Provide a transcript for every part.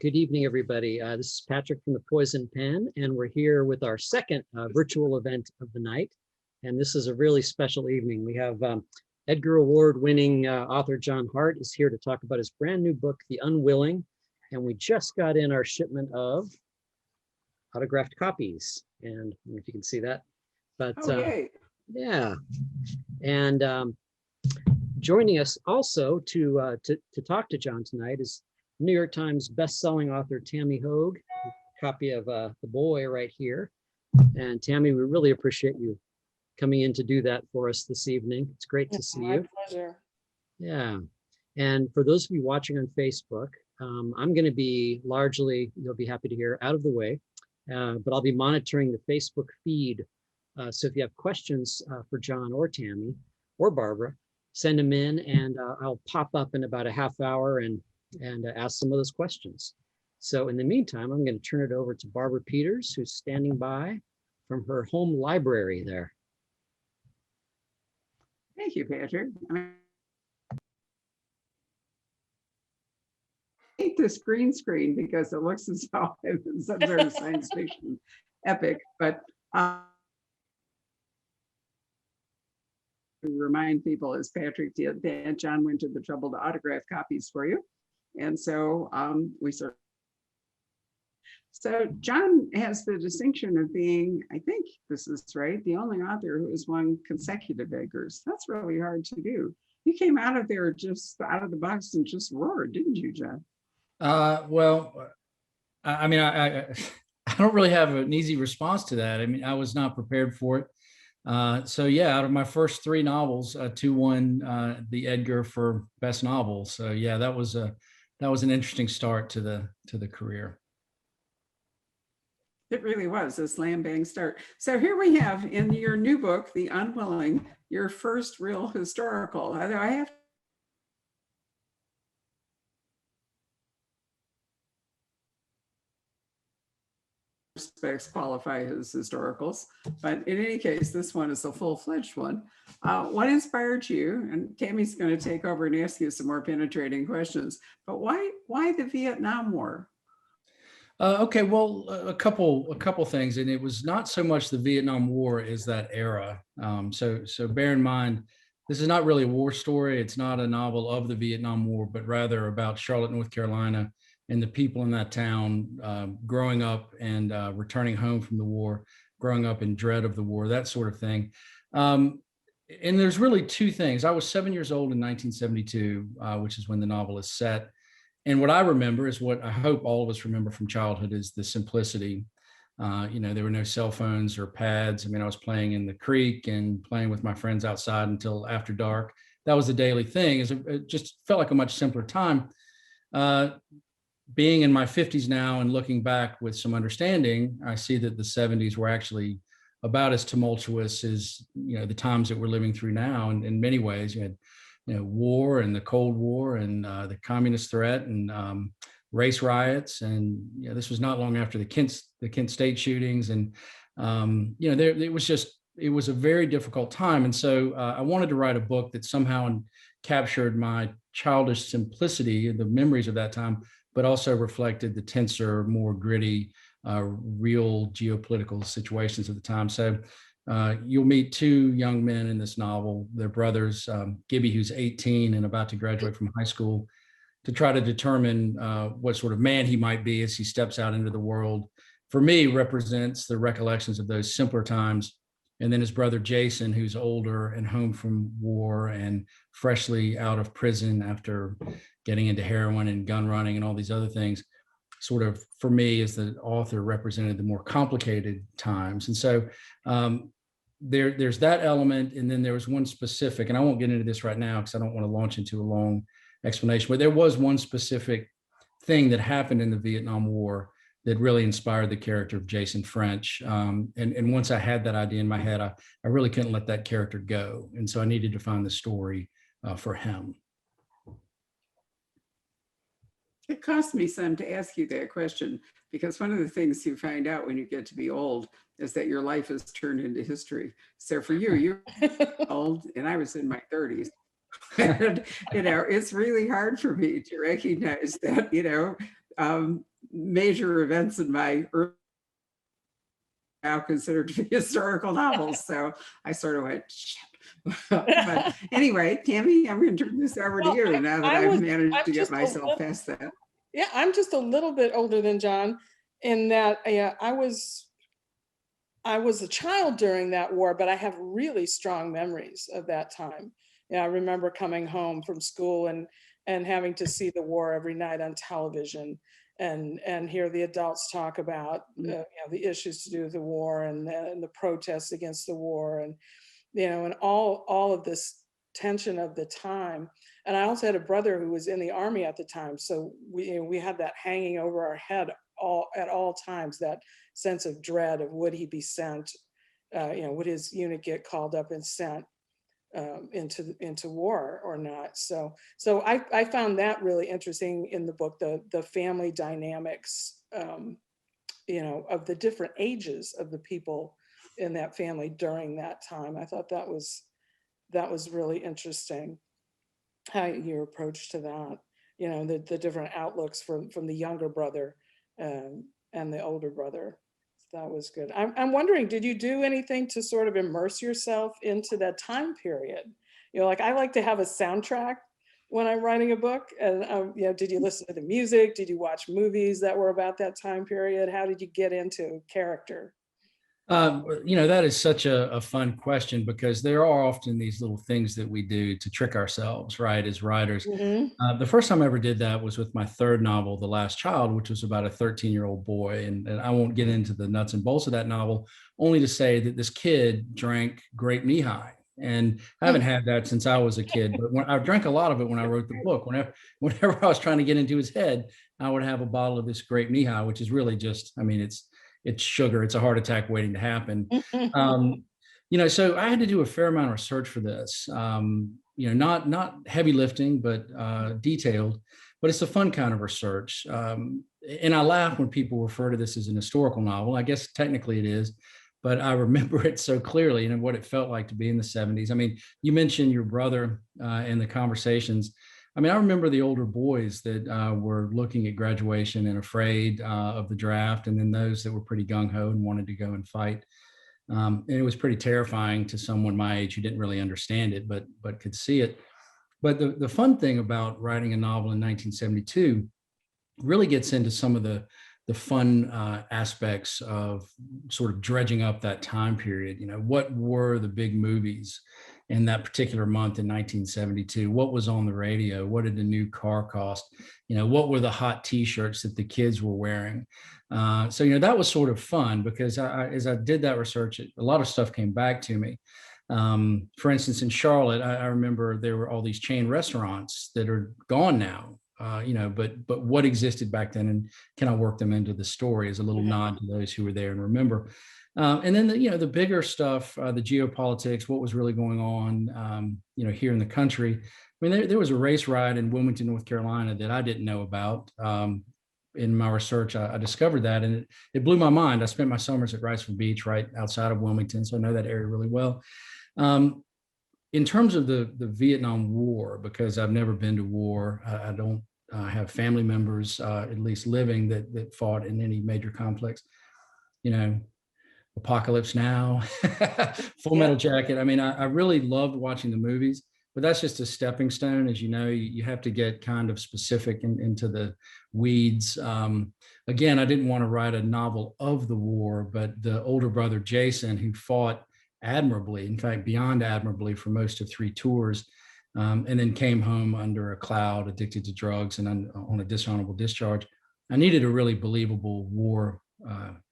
Good evening, everybody. This is Patrick from the Poison Pen, and we're here with our second virtual event of the night. And this is a really special evening. We have Edgar Award-winning author John Hart is here to talk about his brand new book, The Unwilling. And we just got in our shipment of autographed copies. And I don't know if you can see that. But yeah. And joining us also to talk to John tonight is New York Times bestselling author Tami Hoag, a copy of The Boy right here. And Tami, we really appreciate you coming in to do that for us this evening. It's great to see you. My pleasure. Yeah. And for those of you watching on Facebook, I'm going to be largely, you'll be happy to hear, out of the way, but I'll be monitoring the Facebook feed. So if you have questions for John or Tami or Barbara, send them in and I'll pop up in about a half hour and ask some of those questions. So in the meantime, I'm going to turn it over to Barbara Peters, who's standing by from her home library there. Thank you, Patrick. I hate this green screen because it looks as though it's some sort of science fiction epic, but remind people, as Patrick did, that John went to the trouble to autograph copies for you. And so so John has the distinction of being, I think this is right, the only author who has won consecutive Edgars. That's really hard to do. You came out of there just out of the box and just roared, didn't you, John? Well, I mean, I don't really have an easy response to that. I mean, I was not prepared for it. So yeah, out of my first three novels, two won the Edgar for best novel. So yeah, that was an interesting start to the career. It really was a slam bang start. So here we have in your new book, The Unwilling, your first real historical. I have aspects qualify as historicals, but in any case, this one is a full-fledged one. What inspired you? And Tami's going to take over and ask you some more penetrating questions. But why the Vietnam War? Okay, well, a couple things, and it was not so much the Vietnam War as that era. So bear in mind, this is not really a war story. It's not a novel of the Vietnam War, but rather about Charlotte, North Carolina, and the people in that town growing up and returning home from the war, growing up in dread of the war, that sort of thing. And there's really two things. I was 7 years old in 1972, which is when the novel is set. And what I remember is what I hope all of us remember from childhood is the simplicity. There were no cell phones or pads. I mean, I was playing in the creek and playing with my friends outside until after dark. That was the daily thing. It just felt like a much simpler time. Being in my 50s now and looking back with some understanding, I see that the 70s were actually about as tumultuous as the times that we're living through now. And in many ways, you had war and the Cold War and the communist threat and race riots. And this was not long after the Kent State shootings. And it was a very difficult time. And so I wanted to write a book that somehow captured my childish simplicity and the memories of that time, but also reflected the tenser, more gritty, real geopolitical situations of the time. So you'll meet two young men in this novel. They're brothers, Gibby, who's 18 and about to graduate from high school, to try to determine what sort of man he might be as he steps out into the world. For me, represents the recollections of those simpler times. And then his brother, Jason, who's older and home from war and freshly out of prison after getting into heroin and gun running and all these other things, sort of, for me, as the author, represented the more complicated times. And so there's that element. And then there was one specific, and I won't get into this right now because I don't want to launch into a long explanation, but there was one specific thing that happened in the Vietnam War that really inspired the character of Jason French. And once I had that idea in my head, I really couldn't let that character go. And so I needed to find the story for him. It cost me some to ask you that question, because one of the things you find out when you get to be old is that your life is turned into history. So for you, you're old, and I was in my 30s. And, it's really hard for me to recognize that, major events in my early now considered to be historical novels. So I sort of went, shit. But anyway, Tami, I'm going to turn this over to you now that I've managed to get myself past that. Yeah, I'm just a little bit older than John in that I was a child during that war, but I have really strong memories of that time. Yeah, I remember coming home from school and having to see the war every night on television and hear the adults talk about the issues to do with the war and the protests against the war and and all of this tension of the time. And I also had a brother who was in the Army at the time, so we had that hanging over our head at all times, that sense of dread of would he be sent, would his unit get called up and sent into war or not. So I found that really interesting in the book, the family dynamics, of the different ages of the people in that family during that time. I thought that was really interesting, how your approach to that, the different outlooks from the younger brother and the older brother. That was good. I'm wondering, did you do anything to sort of immerse yourself into that time period? Like I like to have a soundtrack when I'm writing a book. And did you listen to the music? Did you watch movies that were about that time period? How did you get into character? That is such a fun question, because there are often these little things that we do to trick ourselves, right, as writers. Mm-hmm. The first time I ever did that was with my third novel, The Last Child, which was about a 13-year-old boy. And I won't get into the nuts and bolts of that novel, only to say that this kid drank grape knee-high. And I haven't had that since I was a kid, but I drank a lot of it when I wrote the book. Whenever I was trying to get into his head, I would have a bottle of this grape knee-high, which is really just, it's sugar. It's a heart attack waiting to happen. So I had to do a fair amount of research for this. Not heavy lifting, but detailed. But it's a fun kind of research. And I laugh when people refer to this as an historical novel. I guess technically it is, but I remember it so clearly and what it felt like to be in the 70s. You mentioned your brother and the conversations. I remember the older boys that were looking at graduation and afraid of the draft, and then those that were pretty gung-ho and wanted to go and fight. And it was pretty terrifying to someone my age who didn't really understand it, but could see it. But the fun thing about writing a novel in 1972 really gets into some of the fun aspects of sort of dredging up that time period. What were the big movies in that particular month in 1972? What was on the radio? What did the new car cost? What were the hot T-shirts that the kids were wearing? So that was sort of fun, because as I did that research, a lot of stuff came back to me. For instance, in Charlotte, I remember there were all these chain restaurants that are gone now. But what existed back then, and can I work them into the story as a little nod to those who were there and remember? And then the bigger stuff, the geopolitics, what was really going on, here in the country. There was a race ride in Wilmington, North Carolina that I didn't know about. In my research, I discovered that, and it blew my mind. I spent my summers at Riceville Beach, right outside of Wilmington, so I know that area really well. In terms of the Vietnam War, because I've never been to war, I don't have family members, at least living, that fought in any major conflicts. Apocalypse Now, Full Metal Jacket. I really loved watching the movies, but that's just a stepping stone. As you know, you have to get kind of specific into the weeds. Again, I didn't want to write a novel of the war, but the older brother, Jason, who fought admirably, in fact, beyond admirably, for most of 3 tours, and then came home under a cloud, addicted to drugs and on a dishonorable discharge. I needed a really believable war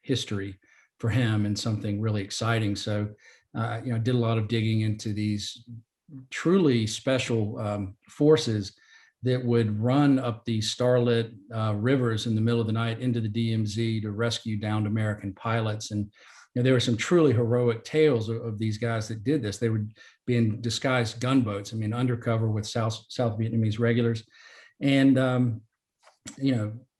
history for him, and something really exciting. So, I did a lot of digging into these truly special forces that would run up these starlit rivers in the middle of the night into the DMZ to rescue downed American pilots. And there were some truly heroic tales of these guys that did this. They would be in disguised gunboats, undercover with South Vietnamese regulars. And,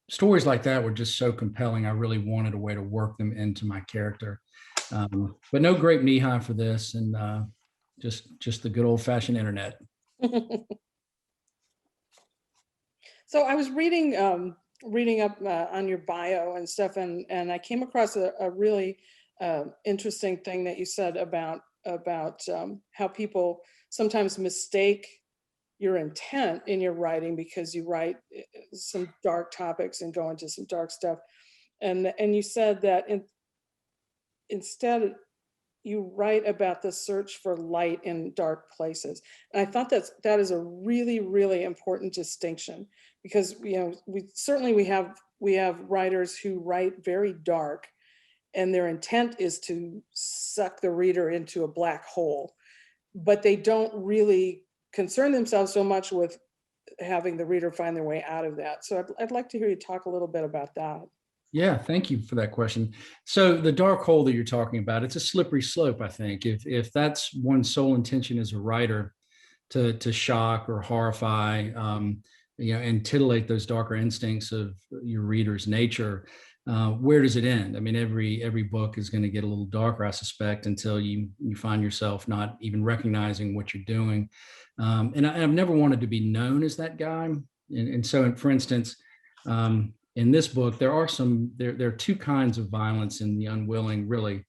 stories like that were just so compelling. I really wanted a way to work them into my character. But no grape knee-high for this, and just the good old-fashioned internet. So I was reading reading up on your bio and stuff, and I came across a really interesting thing that you said about how people sometimes mistake your intent in your writing because you write some dark topics and go into some dark stuff, and you said that instead you write about the search for light in dark places. And I thought that is a really, really important distinction, because we have writers who write very dark, and their intent is to suck the reader into a black hole, but they don't really concern themselves so much with having the reader find their way out of that. So I'd like to hear you talk a little bit about that. Yeah, thank you for that question. So the dark hole that you're talking about, it's a slippery slope, I think. If that's one's sole intention as a writer, to shock or horrify, and titillate those darker instincts of your reader's nature, where does it end? I mean, every book is going to get a little darker, I suspect, until you find yourself not even recognizing what you're doing. And I've never wanted to be known as that guy. And so, for instance, in this book, there are two kinds of violence in The Unwilling, really.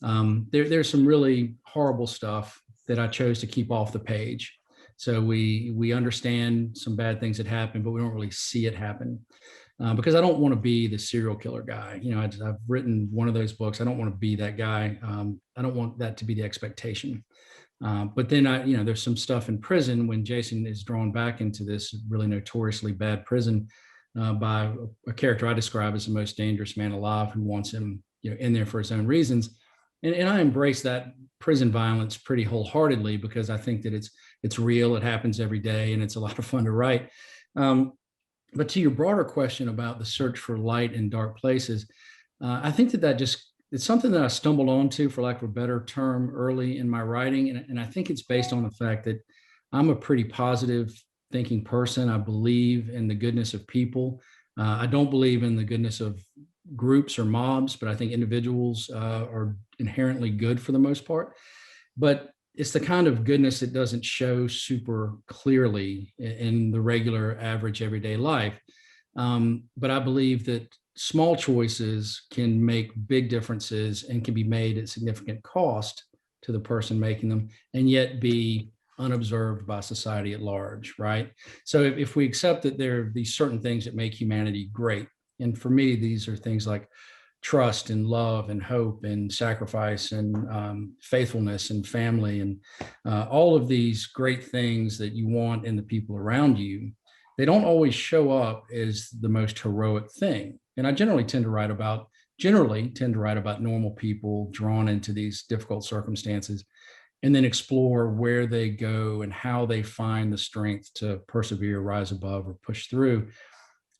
There's some really horrible stuff that I chose to keep off the page. So we understand some bad things that happen, but we don't really see it happen. Because I don't want to be the serial killer guy. I've written one of those books. I don't want to be that guy. I don't want that to be the expectation. But then there's some stuff in prison when Jason is drawn back into this really notoriously bad prison by a character I describe as the most dangerous man alive, who wants him, in there for his own reasons. And I embrace that prison violence pretty wholeheartedly, because I think that it's real, it happens every day, and it's a lot of fun to write. But to your broader question about the search for light in dark places, I think it's something that I stumbled onto, for lack of a better term, early in my writing. And I think it's based on the fact that I'm a pretty positive thinking person. I believe in the goodness of people. I don't believe in the goodness of groups or mobs, but I think individuals are inherently good for the most part. But it's the kind of goodness that doesn't show super clearly in the regular, average, everyday life. But I believe that small choices can make big differences and can be made at significant cost to the person making them, and yet be unobserved by society at large, right? So if we accept that there are these certain things that make humanity great, and for me, these are things like trust and love and hope and sacrifice and faithfulness and family and all of these great things that you want in the people around you, they don't always show up as the most heroic thing. And I generally tend to write about normal people drawn into these difficult circumstances, and then explore where they go and how they find the strength to persevere, rise above, or push through.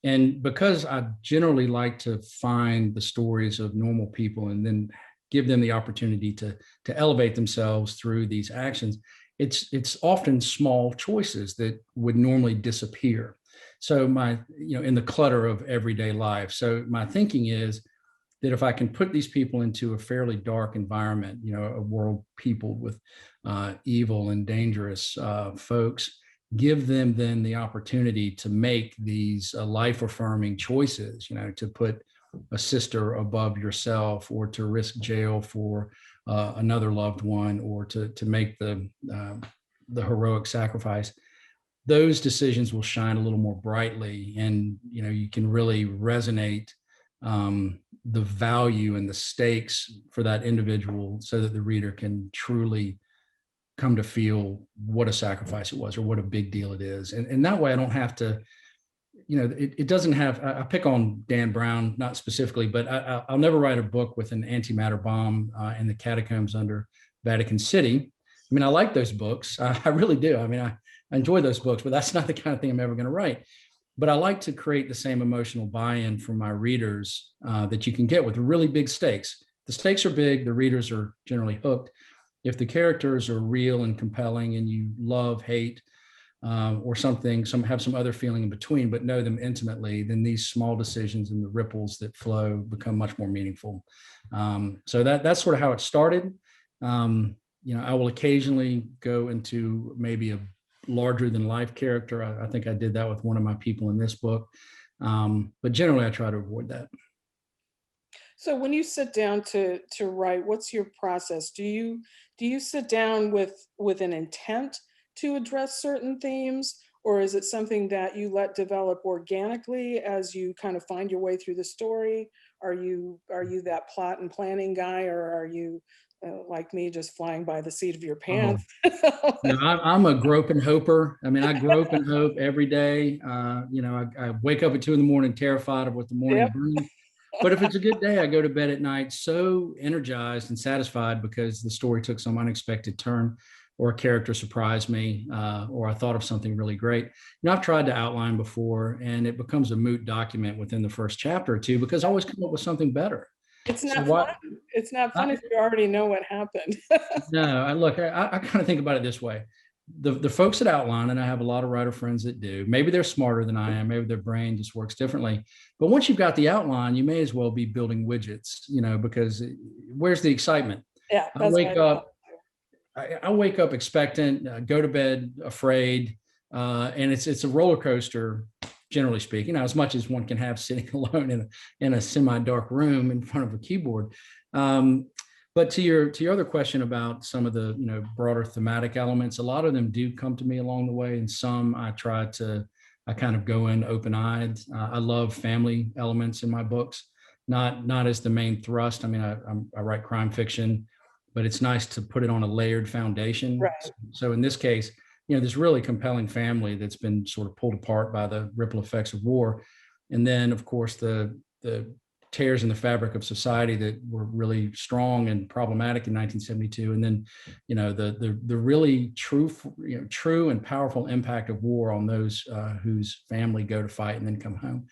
And because I generally like to find the stories of normal people and then give them the opportunity to elevate themselves through these actions, it's often small choices that would normally disappear. So in the clutter of everyday life. So my thinking is that if I can put these people into a fairly dark environment, a world peopled with evil and dangerous folks, give them then the opportunity to make these life-affirming choices, to put a sister above yourself, or to risk jail for another loved one, or to make the heroic sacrifice. Those decisions will shine a little more brightly, and you can really resonate the value and the stakes for that individual, so that the reader can truly come to feel what a sacrifice it was, or what a big deal it is. And that way I don't have to, it doesn't have, I pick on Dan Brown, not specifically, but I'll never write a book with an antimatter bomb in the catacombs under Vatican City. I mean, I like those books. I really do. I mean, I enjoy those books, but that's not the kind of thing I'm ever going to write. But I like to create the same emotional buy-in from my readers that you can get with really big stakes. The stakes are big, the readers are generally hooked. If the characters are real and compelling, and you love, hate, or have some other feeling in between, but know them intimately, then these small decisions and the ripples that flow become much more meaningful. So that's sort of how it started. I will occasionally go into maybe a larger than life character. I think I did that with one of my people in this book. But generally, I try to avoid that. So when you sit down to write, what's your process? Do you sit down with an intent to address certain themes, or is it something that you let develop organically as you kind of find your way through the story? Are you that plot and planning guy, or are you like me, just flying by the seat of your Oh, pants? no, I'm a grope and hoper. I mean, I grope and hope every day. I wake up at 2 a.m. terrified of what the morning Yep. brings. But if it's a good day, I go to bed at night so energized and satisfied because the story took some unexpected turn, or a character surprised me, or I thought of something really great. I've tried to outline before, and it becomes a moot document within the first chapter or two because I always come up with something better. It's So not what? fun. It's not fun if you already know what happened. No, I kind of think about it this way. The folks that outline, and I have a lot of writer friends that do, maybe they're smarter than I am, maybe their brain just works differently. But once you've got the outline, you may as well be building widgets, because where's the excitement? Yeah, I that's wake what up, I wake up expectant, go to bed afraid, and it's a roller coaster, generally speaking. Now, as much as one can have sitting alone in a semi-dark room in front of a keyboard. But to your other question about some of the broader thematic elements, a lot of them do come to me along the way, and some I kind of go in open-eyed. I love family elements in my books, not as the main thrust. I mean, I write crime fiction, but it's nice to put it on a layered foundation. Right. So in this case, this really compelling family that's been sort of pulled apart by the ripple effects of war, and then of course the tears in the fabric of society that were really strong and problematic in 1972, and then the really true and powerful impact of war on those whose family go to fight and then come home.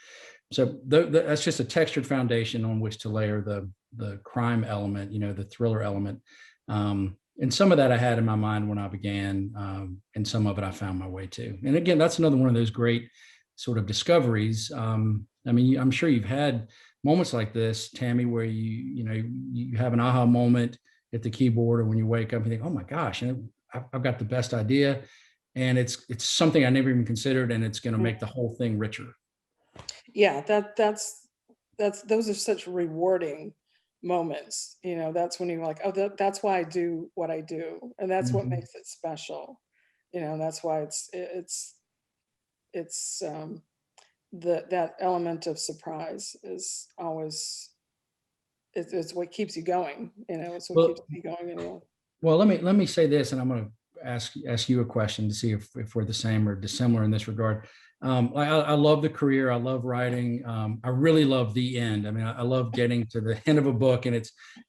So that's just a textured foundation on which to layer the crime element, the thriller element, and some of that I had in my mind when I began, and some of it I found my way to. And again, that's another one of those great sort of discoveries. I mean, I'm sure you've had moments like this, Tami, where you have an aha moment at the keyboard, or when you wake up and think, oh my gosh, I've got the best idea, and it's something I never even considered, and it's going to make the whole thing richer. Yeah, that's those are such rewarding moments. That's when you're like, oh, that's why I do what I do, and that's what makes it special. That's why it's that element of surprise is always it's what keeps you going. It's what keeps me going. Well, let me say this, and I'm going to ask you a question to see if we're the same or dissimilar in this regard. I love the career. I love writing. I really love the end. I mean, I love getting to the end of a book and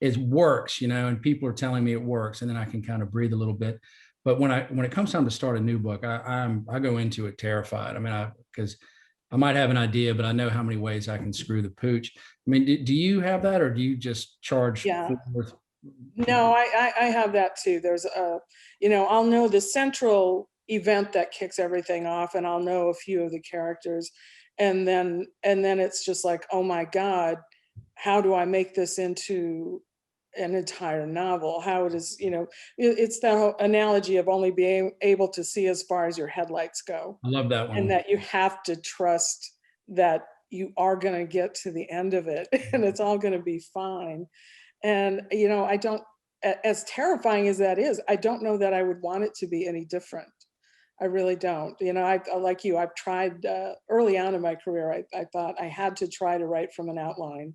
it works, and people are telling me it works, and then I can kind of breathe a little bit. But when it comes time to start a new book, I go into it terrified. I mean, because I might have an idea, but I know how many ways I can screw the pooch. I mean, do you have that, or do you just charge? Yeah. No, I have that too. There's I'll know the central event that kicks everything off, and I'll know a few of the characters, and then it's just like, oh my God, how do I make this into an entire novel? How it is, it's the analogy of only being able to see as far as your headlights go. I love that one. And that you have to trust that you are going to get to the end of it and it's all going to be fine. And, I don't, as terrifying as that is, I don't know that I would want it to be any different. I really don't. I like you, I've tried early on in my career, I thought I had to try to write from an outline.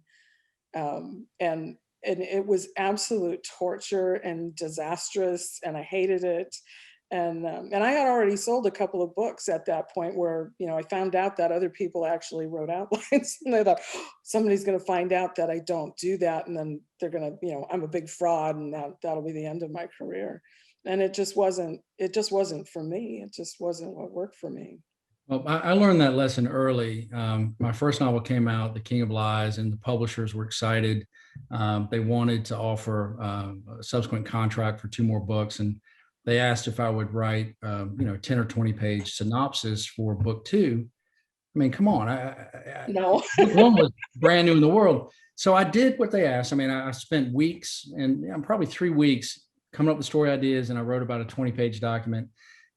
And it was absolute torture and disastrous, and I hated it. And I had already sold a couple of books at that point where, I found out that other people actually wrote outlines, and I thought, oh, somebody's going to find out that I don't do that. And then they're going to, I'm a big fraud, and that'll be the end of my career. And it just wasn't for me. It just wasn't what worked for me. Well, I learned that lesson early. My first novel came out, The King of Lies, and the publishers were excited. They wanted to offer a subsequent contract for 2 more books. And they asked if I would write, 10 or 20 page synopsis for book 2. I mean, come on. No. Book 1 was brand new in the world. So I did what they asked. I mean, I spent weeks, and probably 3 weeks coming up with story ideas, and I wrote about a 20 page document.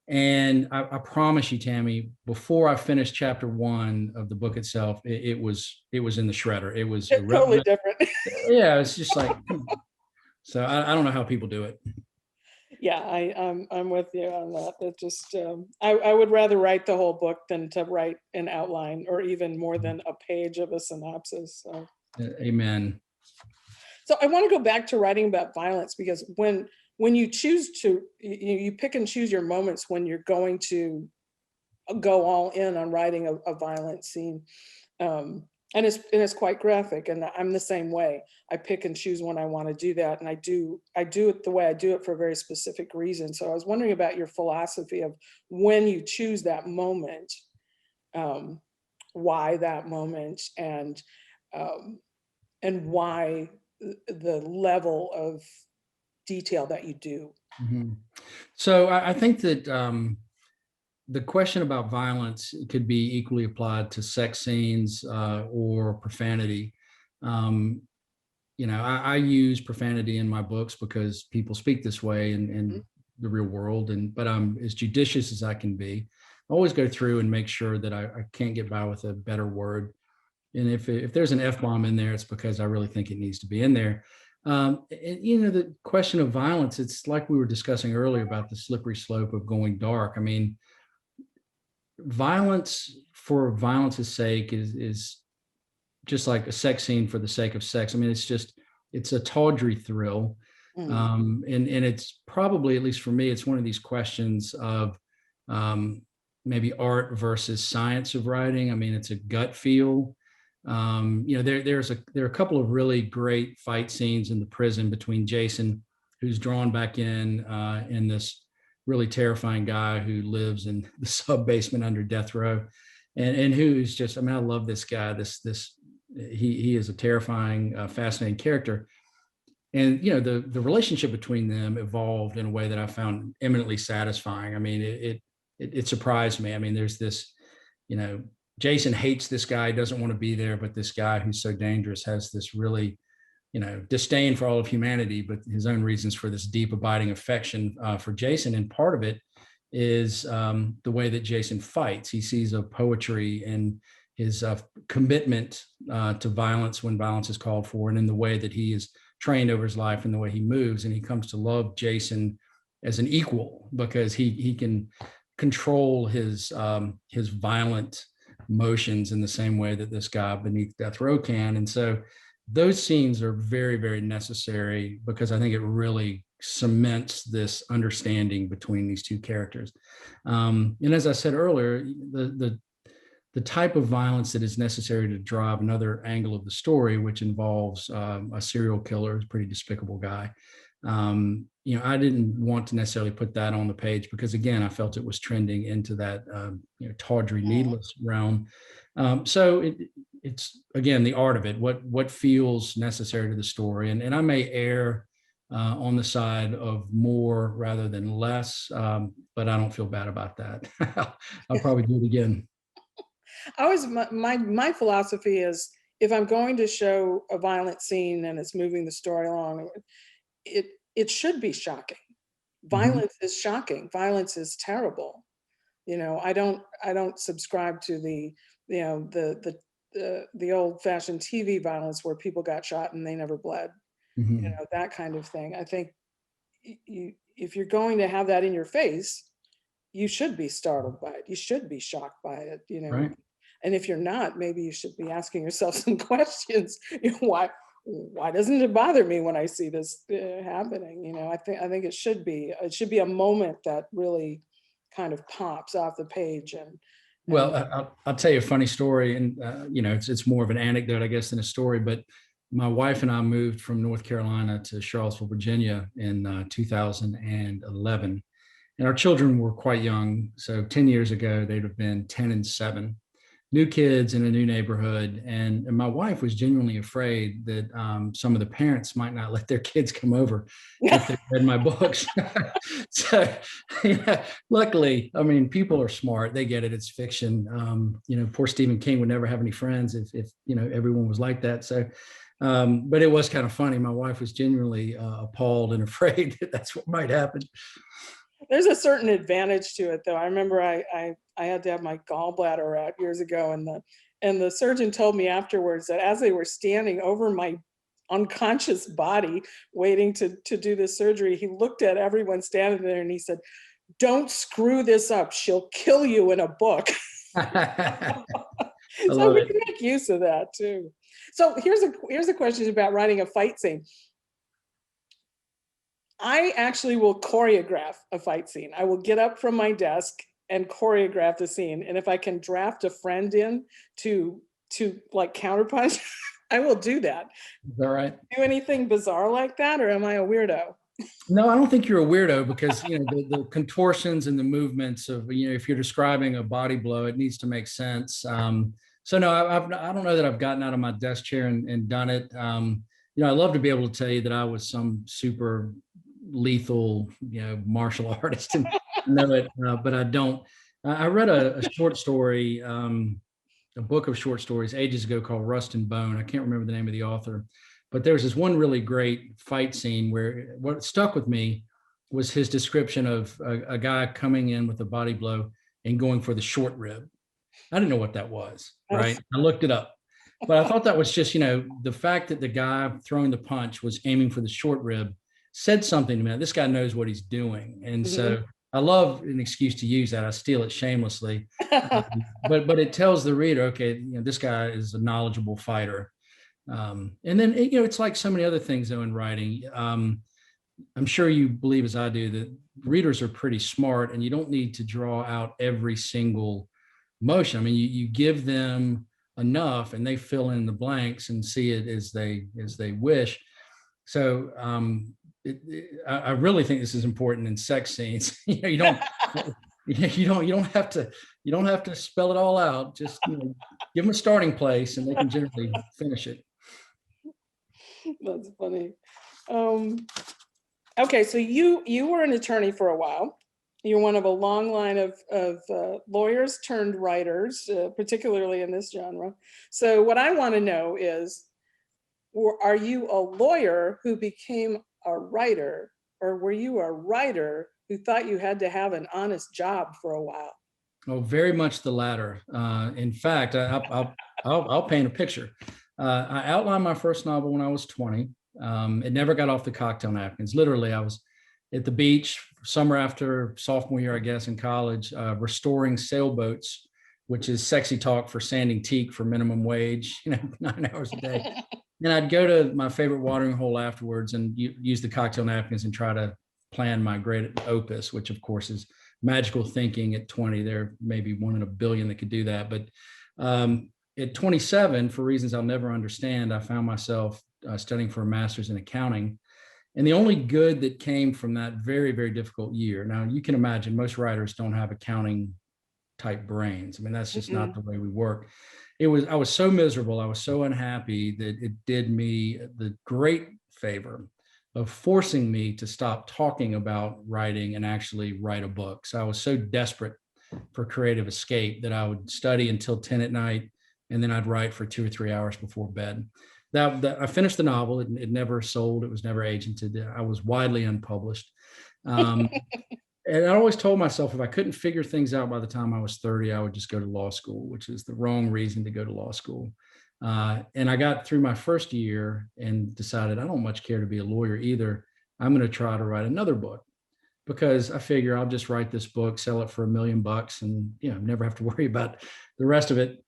And I promise you, Tami, before I finished chapter 1 of the book itself, it was in the shredder. It was It's totally irrelevant. different. Yeah, it's just like, so I don't know how people do it. Yeah, I'm with you on that. It just I would rather write the whole book than to write an outline or even more than a page of a synopsis. So. Amen. So I want to go back to writing about violence, because when you choose to, you pick and choose your moments when you're going to go all in on writing a violent scene. And it's quite graphic, and I'm the same way. I pick and choose when I want to do that, and I do it the way I do it for a very specific reason. So I was wondering about your philosophy of when you choose that moment, why that moment, and why the level of detail that you do. Mhm. So I think that the question about violence could be equally applied to sex scenes or profanity. Um, I use profanity in my books because people speak this way in the real world, but I'm as judicious as I can be. I always go through and make sure that I can't get by with a better word. And if there's an F-bomb in there, it's because I really think it needs to be in there. The question of violence, it's like we were discussing earlier about the slippery slope of going dark. I mean, violence for violence's sake is just like a sex scene for the sake of sex. I mean, it's a tawdry thrill. And it's probably, at least for me, it's one of these questions of maybe art versus science of writing. I mean, it's a gut feel. There are a couple of really great fight scenes in the prison between Jason, who's drawn back in this really terrifying guy who lives in the sub basement under death row, and who's just, I mean, I love this guy. He is a terrifying, fascinating character. And, the relationship between them evolved in a way that I found eminently satisfying. I mean, it surprised me. I mean, there's this, Jason hates this guy, doesn't want to be there, but this guy who's so dangerous has this really, disdain for all of humanity, but his own reasons for this deep abiding affection for Jason. And part of it is the way that Jason fights. He sees a poetry in his commitment to violence when violence is called for, and in the way that he is trained over his life and the way he moves. And he comes to love Jason as an equal because he can control his violent motions in the same way that this guy beneath death row can. And so those scenes are very, very necessary because I think it really cements this understanding between these two characters. And as I said earlier, the type of violence that is necessary to drive another angle of the story, which involves a serial killer, a pretty despicable guy. I didn't want to necessarily put that on the page because, again, I felt it was trending into that tawdry, needless realm. So it's again the art of it. What feels necessary to the story, and I may err on the side of more rather than less, but I don't feel bad about that. I'll probably do it again. My philosophy is, if I'm going to show a violent scene and it's moving the story along, it should be shocking. Violence is shocking. Violence is terrible. I don't subscribe to the old-fashioned TV violence where people got shot and they never bled. That kind of thing. I think if you're going to have that in your face, you should be startled by it. You should be shocked by it. Right. And if you're not, maybe you should be asking yourself some questions. Why doesn't it bother me when I see this happening? I think it should be a moment that really kind of pops off the page. Well, I'll tell you a funny story, and it's more of an anecdote, I guess, than a story. But my wife and I moved from North Carolina to Charlottesville, Virginia in 2011, and our children were quite young. So 10 years ago, they'd have been 10 and 7. New kids in a new neighborhood. And my wife was genuinely afraid that some of the parents might not let their kids come over if they read my books. So, luckily, I mean, people are smart. They get it. It's fiction. Poor Stephen King would never have any friends if everyone was like that. So, but it was kind of funny. My wife was genuinely appalled and afraid that that's what might happen. There's a certain advantage to it, though. I remember I had to have my gallbladder out years ago, and the surgeon told me afterwards that as they were standing over my unconscious body waiting to do this surgery, he looked at everyone standing there and he said, "Don't screw this up. She'll kill you in a book." I So love we it. can make use of that too. So here's a question about writing a fight scene. I actually will choreograph a fight scene. I will get up from my desk and choreograph the scene. And if I can draft a friend in to like counterpunch, I will do that. Is that right? Do anything bizarre like that, or am I a weirdo? No, I don't think you're a weirdo because the contortions and the movements of if you're describing a body blow, it needs to make sense. So no, I don't know that I've gotten out of my desk chair and done it. I love to be able to tell you that I was some super lethal martial artist and know it, but I don't. I read a short story, a book of short stories ages ago called Rust and Bone. I can't remember the name of the author. But there was this one really great fight scene where what stuck with me was his description of a guy coming in with a body blow and going for the short rib. I didn't know what that was, right? I looked it up, but I thought that was just, the fact that the guy throwing the punch was aiming for the short rib said something to me. This guy knows what he's doing. And so I love an excuse to use that. I steal it shamelessly, but it tells the reader, okay, this guy is a knowledgeable fighter. And then, it's like so many other things though in writing. I'm sure you believe as I do that readers are pretty smart and you don't need to draw out every single motion. I mean, you give them enough and they fill in the blanks and see it as they wish. So I really think this is important in sex scenes. You don't have to spell it all out. Just give them a starting place and they can generally finish it. That's funny. Okay, so you were an attorney for a while. You're one of a long line of lawyers turned writers, particularly in this genre. So what I want to know is, are you a lawyer who became a writer, or were you a writer who thought you had to have an honest job for a while? Oh, very much the latter. In fact, I'll paint a picture. I outlined my first novel when I was 20. It never got off the cocktail napkins. Literally, I was at the beach summer after sophomore year, I guess, in college, restoring sailboats, which is sexy talk for sanding teak for minimum wage, 9 hours a day. And I'd go to my favorite watering hole afterwards and use the cocktail napkins and try to plan my great opus, which of course is magical thinking at 20. There may be one in a billion that could do that. But at 27, for reasons I'll never understand, I found myself studying for a master's in accounting. And the only good that came from that very, very difficult year. Now, you can imagine most writers don't have accounting type brains. I mean, that's just not the way we work. I was so miserable. I was so unhappy that it did me the great favor of forcing me to stop talking about writing and actually write a book. So I was so desperate for creative escape that I would study until 10 at night, and then I'd write for 2 or 3 hours before bed. That I finished the novel. It never sold. It was never agented. I was widely unpublished. And I always told myself if I couldn't figure things out by the time I was 30, I would just go to law school, which is the wrong reason to go to law school. And I got through my first year and decided I don't much care to be a lawyer either. I'm going to try to write another book because I figure I'll just write this book, sell it for $1 million and, never have to worry about the rest of it.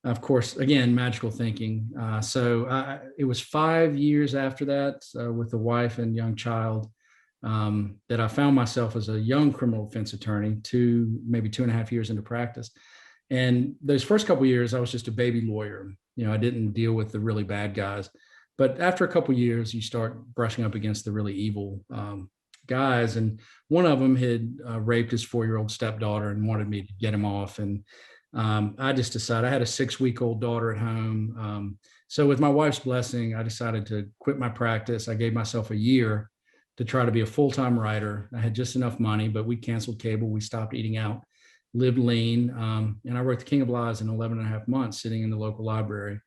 Of course, again, magical thinking. So it was 5 years after that with a wife and young child that I found myself as a young criminal defense attorney, maybe 2.5 years into practice. And those first couple of years, I was just a baby lawyer. I didn't deal with the really bad guys. But after a couple of years, you start brushing up against the really evil guys. And one of them had raped his 4-year-old stepdaughter and wanted me to get him off. And I just decided I had a 6-week-old daughter at home. So with my wife's blessing, I decided to quit my practice. I gave myself a year to try to be a full-time writer. I had just enough money, but we canceled cable. We stopped eating out, lived lean. And I wrote The King of Lies in 11 and a half months, sitting in the local library.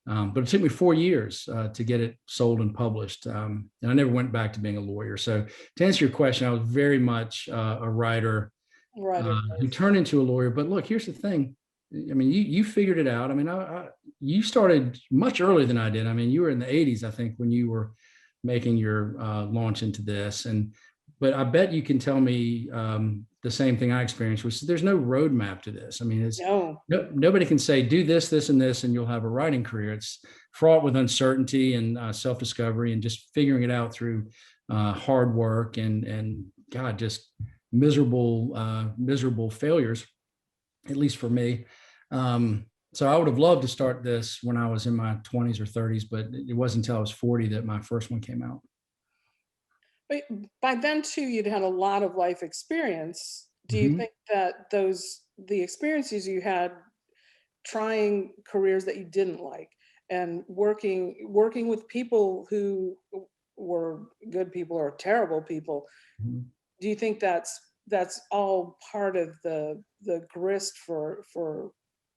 But it took me 4 years to get it sold and published. And I never went back to being a lawyer. So to answer your question, I was very much a writer Right. who turned into a lawyer. But look, here's the thing. I mean, you figured it out. I mean, you started much earlier than I did. I mean, you were in the 80s, I think, when you were making your launch into this. But I bet you can tell me the same thing I experienced, which is there's no roadmap to this. I mean, nobody can say, do this, this, and this, and you'll have a writing career. It's fraught with uncertainty and self-discovery and just figuring it out through hard work and God, just miserable failures, at least for me. So I would have loved to start this when I was in my 20s or 30s, but it wasn't until I was 40 that my first one came out. But by then too, you'd had a lot of life experience. Do you think that the experiences you had trying careers that you didn't like and working with people who were good people or terrible people, do you think that's all part of the grist for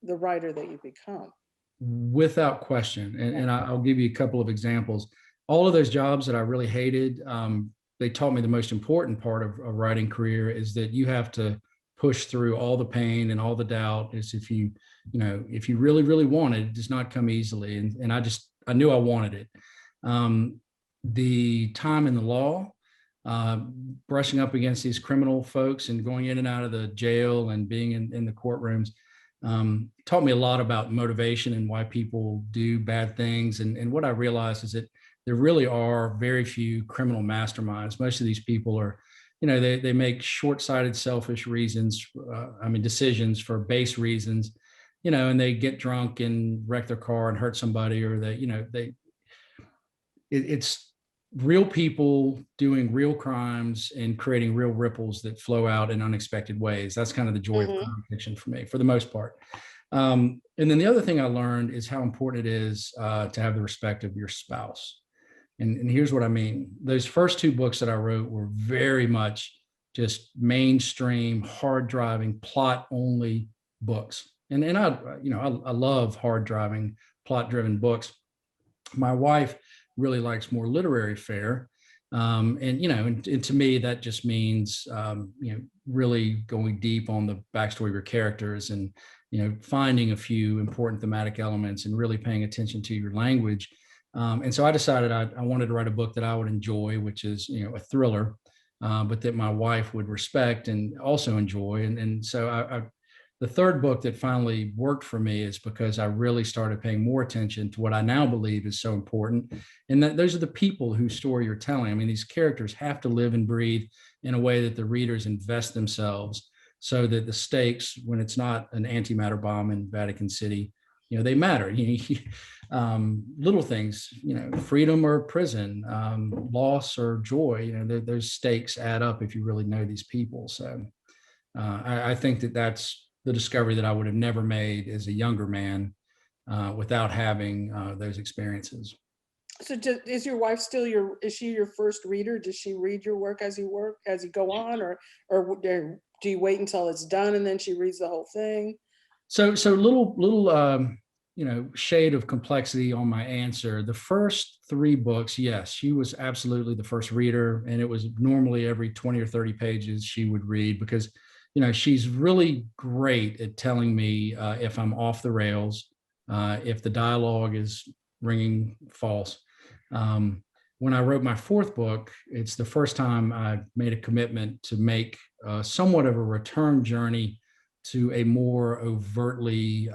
the writer that you become? Without question. And I'll give you a couple of examples. All of those jobs that I really hated, they taught me the most important part of a writing career is that you have to push through all the pain and all the doubt. Is if you really, really want it, it does not come easily. And I knew I wanted it. The time in the law, brushing up against these criminal folks and going in and out of the jail and being in the courtrooms, taught me a lot about motivation and why people do bad things. And what I realized is that there really are very few criminal masterminds. Most of these people are, they make short-sighted, selfish decisions for base reasons, and they get drunk and wreck their car and hurt somebody, or it's real people doing real crimes and creating real ripples that flow out in unexpected ways. That's kind of the joy of crime fiction for me, for the most part. And then the other thing I learned is how important it is to have the respect of your spouse. And here's what I mean. Those first 2 books that I wrote were very much just mainstream, hard driving, plot only books. And I love hard driving, plot driven books. My wife really likes more literary fare. And to me, that just means, really going deep on the backstory of your characters and, finding a few important thematic elements and really paying attention to your language. And so I decided I wanted to write a book that I would enjoy, which is, a thriller, but that my wife would respect and also enjoy. And so the third book that finally worked for me is because I really started paying more attention to what I now believe is so important. And that those are the people whose story you're telling. I mean, these characters have to live and breathe in a way that the readers invest themselves so that the stakes, when it's not an antimatter bomb in Vatican City, they matter. Little things, freedom or prison, loss or joy, those stakes add up if you really know these people. So I think that-that's the discovery that I would have never made as a younger man without having those experiences. So is your wife still is she your first reader? Does she read your work as you go on, or do you wait until it's done and then she reads the whole thing? So little shade of complexity on my answer. The first 3 books, yes, she was absolutely the first reader, and it was normally every 20 or 30 pages she would read because she's really great at telling me if I'm off the rails, if the dialogue is ringing false. When I wrote my 4th book, it's the first time I made a commitment to make somewhat of a return journey to a more overtly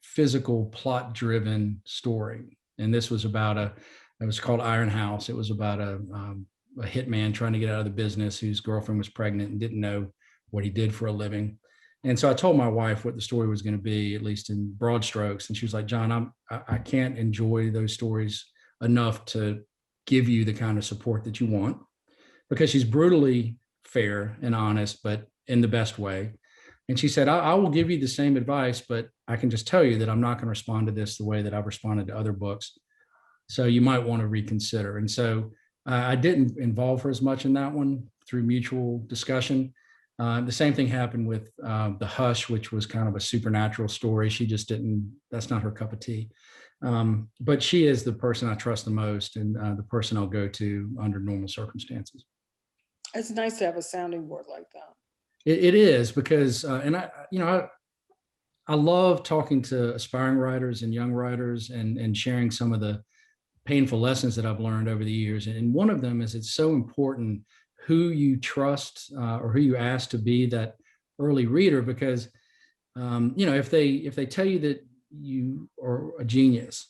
physical, plot-driven story. And this was it was called Iron House. It was about a hitman trying to get out of the business whose girlfriend was pregnant and didn't know what he did for a living. And so I told my wife what the story was going to be, at least in broad strokes. And she was like, John, I can't enjoy those stories enough to give you the kind of support that you want, because she's brutally fair and honest, but in the best way. And she said, I will give you the same advice, but I can just tell you that I'm not going to respond to this the way that I've responded to other books. So you might want to reconsider. And so I didn't involve her as much in that one through mutual discussion. The same thing happened with The Hush, which was kind of a supernatural story. She just didn't, that's not her cup of tea. But she is the person I trust the most, and the person I'll go to under normal circumstances. It's nice to have a sounding board like that. It is because, and I love talking to aspiring writers and young writers and sharing some of the painful lessons that I've learned over the years. And one of them is it's so important who you trust or who you ask to be that early reader, because if they tell you that you are a genius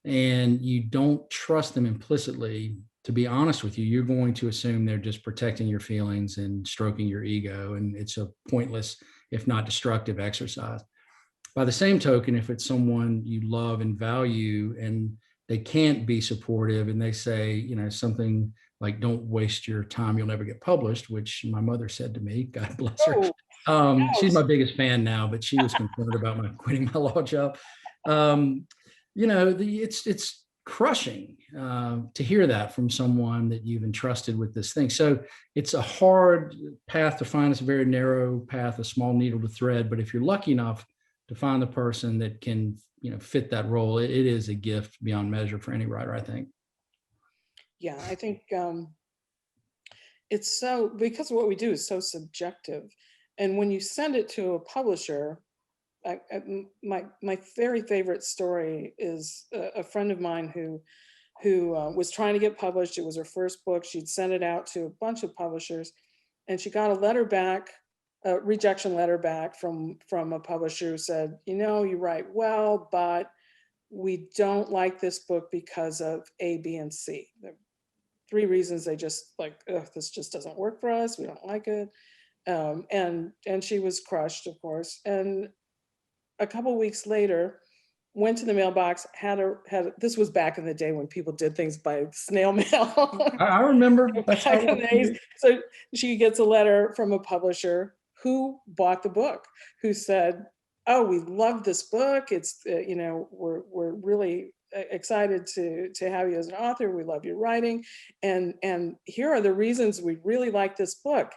and you don't trust them implicitly, to be honest with you, you're going to assume they're just protecting your feelings and stroking your ego, and it's a pointless, if not destructive, exercise. By the same token, if it's someone you love and value and they can't be supportive and they say, something like, don't waste your time, you'll never get published, which my mother said to me, God bless her. She's my biggest fan now, but she was concerned about my quitting my law job. It's crushing to hear that from someone that you've entrusted with this thing. So it's a hard path to find. It's a very narrow path, a small needle to thread. But if you're lucky enough to find the person that can, fit that role, it is a gift beyond measure for any writer, I think. Yeah, I think it's so, because what we do is so subjective. And when you send it to a publisher, my very favorite story is a friend of mine who was trying to get published. It was her first book. She'd sent it out to a bunch of publishers, and she got a letter back, a rejection letter back from a publisher who said, you write well, but we don't like this book because of A, B, and C. There are 3 reasons. They just like, this just doesn't work for us. We don't like it. And she was crushed, of course. And a couple of weeks later, went to the mailbox, this was back in the day when people did things by snail mail. I remember. So she gets a letter from a publisher who bought the book, who said, oh, we love this book. It's, we're really excited to have you as an author. We love your writing. And here are the reasons we really like this book.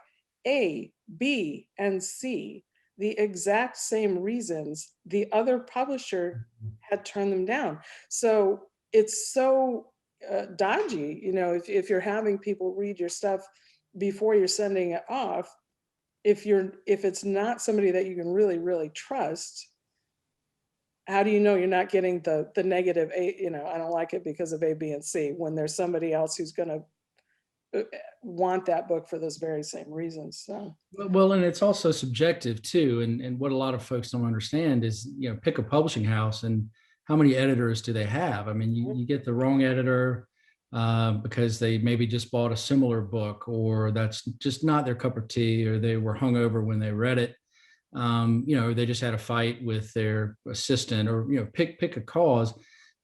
A, B, and C. The exact same reasons the other publisher had turned them down. So it's so dodgy, if you're having people read your stuff before you're sending it off, if it's not somebody that you can really, really trust, how do you know you're not getting the negative, I don't like it because of A, B, and C, when there's somebody else who's going to want that book for those very same reasons. So well, and it's also subjective too, and what a lot of folks don't understand is, pick a publishing house and how many editors do they have? I mean, you get the wrong editor because they maybe just bought a similar book, or that's just not their cup of tea, or they were hungover when they read it, they just had a fight with their assistant, or pick a cause,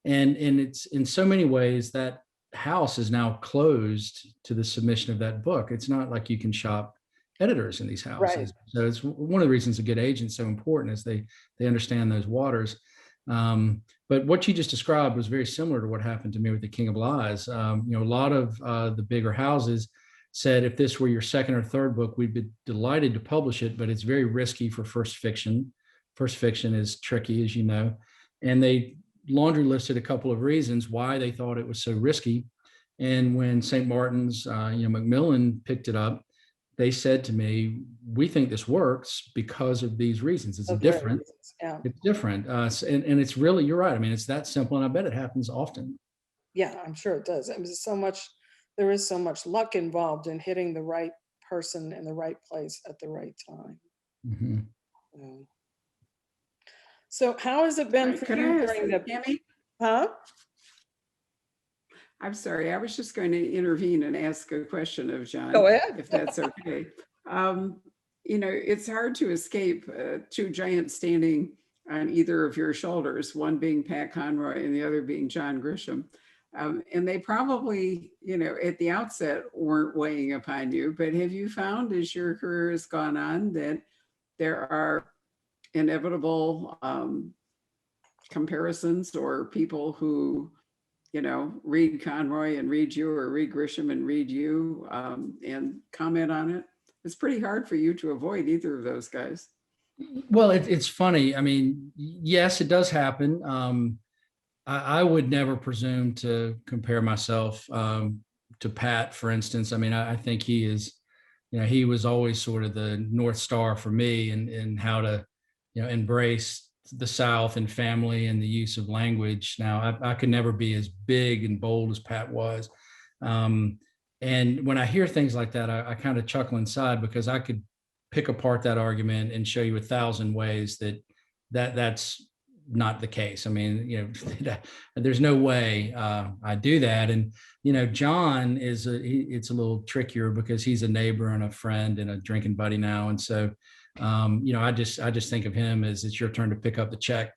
and it's in so many ways that house is now closed to the submission of that book. It's not like you can shop editors in these houses. Right. So it's one of the reasons a good agent is so important, is they understand those waters. But what you just described was very similar to what happened to me with The King of Lies. A lot of the bigger houses said, if this were your second or third book, we'd be delighted to publish it, but it's very risky for first fiction. First fiction is tricky, as you know. And they laundry listed a couple of reasons why they thought it was so risky. And when St. Martin's, Macmillan picked it up, they said to me, we think this works because of these reasons. It's different. Yeah. It's different. And it's really, you're right. I mean, it's that simple. And I bet it happens often. Yeah, I'm sure it does. I mean, there is so much luck involved in hitting the right person in the right place at the right time. Mm-hmm. So how has it been for you during the Tami? Huh? I'm sorry, I was just going to intervene and ask a question of John. Go ahead. If that's okay. It's hard to escape 2 giants standing on either of your shoulders, one being Pat Conroy and the other being John Grisham. And they probably, at the outset weren't weighing upon you, but have you found as your career has gone on that there are inevitable comparisons, or people who, read Conroy and read you, or read Grisham and read you and comment on it? It's pretty hard for you to avoid either of those guys. Well, it's funny. I mean, yes, it does happen. I would never presume to compare myself to Pat, for instance. I mean, I think he is, he was always sort of the North Star for me in how to, embrace the South and family and the use of language. Now, I could never be as big and bold as Pat was. And when I hear things like that, I kind of chuckle inside, because I could pick apart that argument and show you 1,000 ways that's not the case. I mean, there's no way I do that. And John it's a little trickier because he's a neighbor and a friend and a drinking buddy now. And so, I just think of him as it's your turn to pick up the check.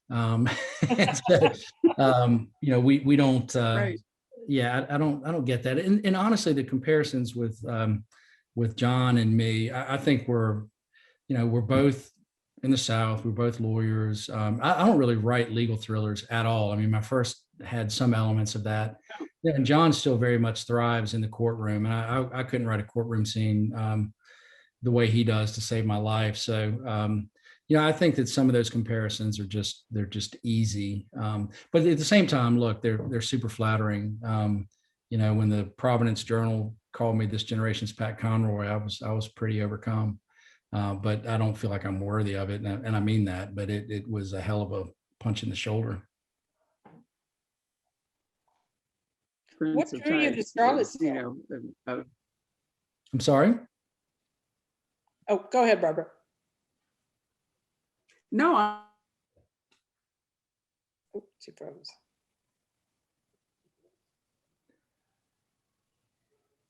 And so, we don't. Right. Yeah, I don't get that. And honestly, the comparisons with John and me, I think we're both in the South. We're both lawyers. I don't really write legal thrillers at all. I mean, my first had some elements of that. And John still very much thrives in the courtroom. And I couldn't write a courtroom scene the way he does to save my life. So, I think that some of those comparisons they're just easy. But at the same time, look, they're super flattering. When the Providence Journal called me this generation's Pat Conroy, I was pretty overcome. But I don't feel like I'm worthy of it. And I mean that, but it was a hell of a punch in the shoulder. What drew you to Charlottesville? I'm sorry? Oh, go ahead, Barbara. No, Oh, she froze.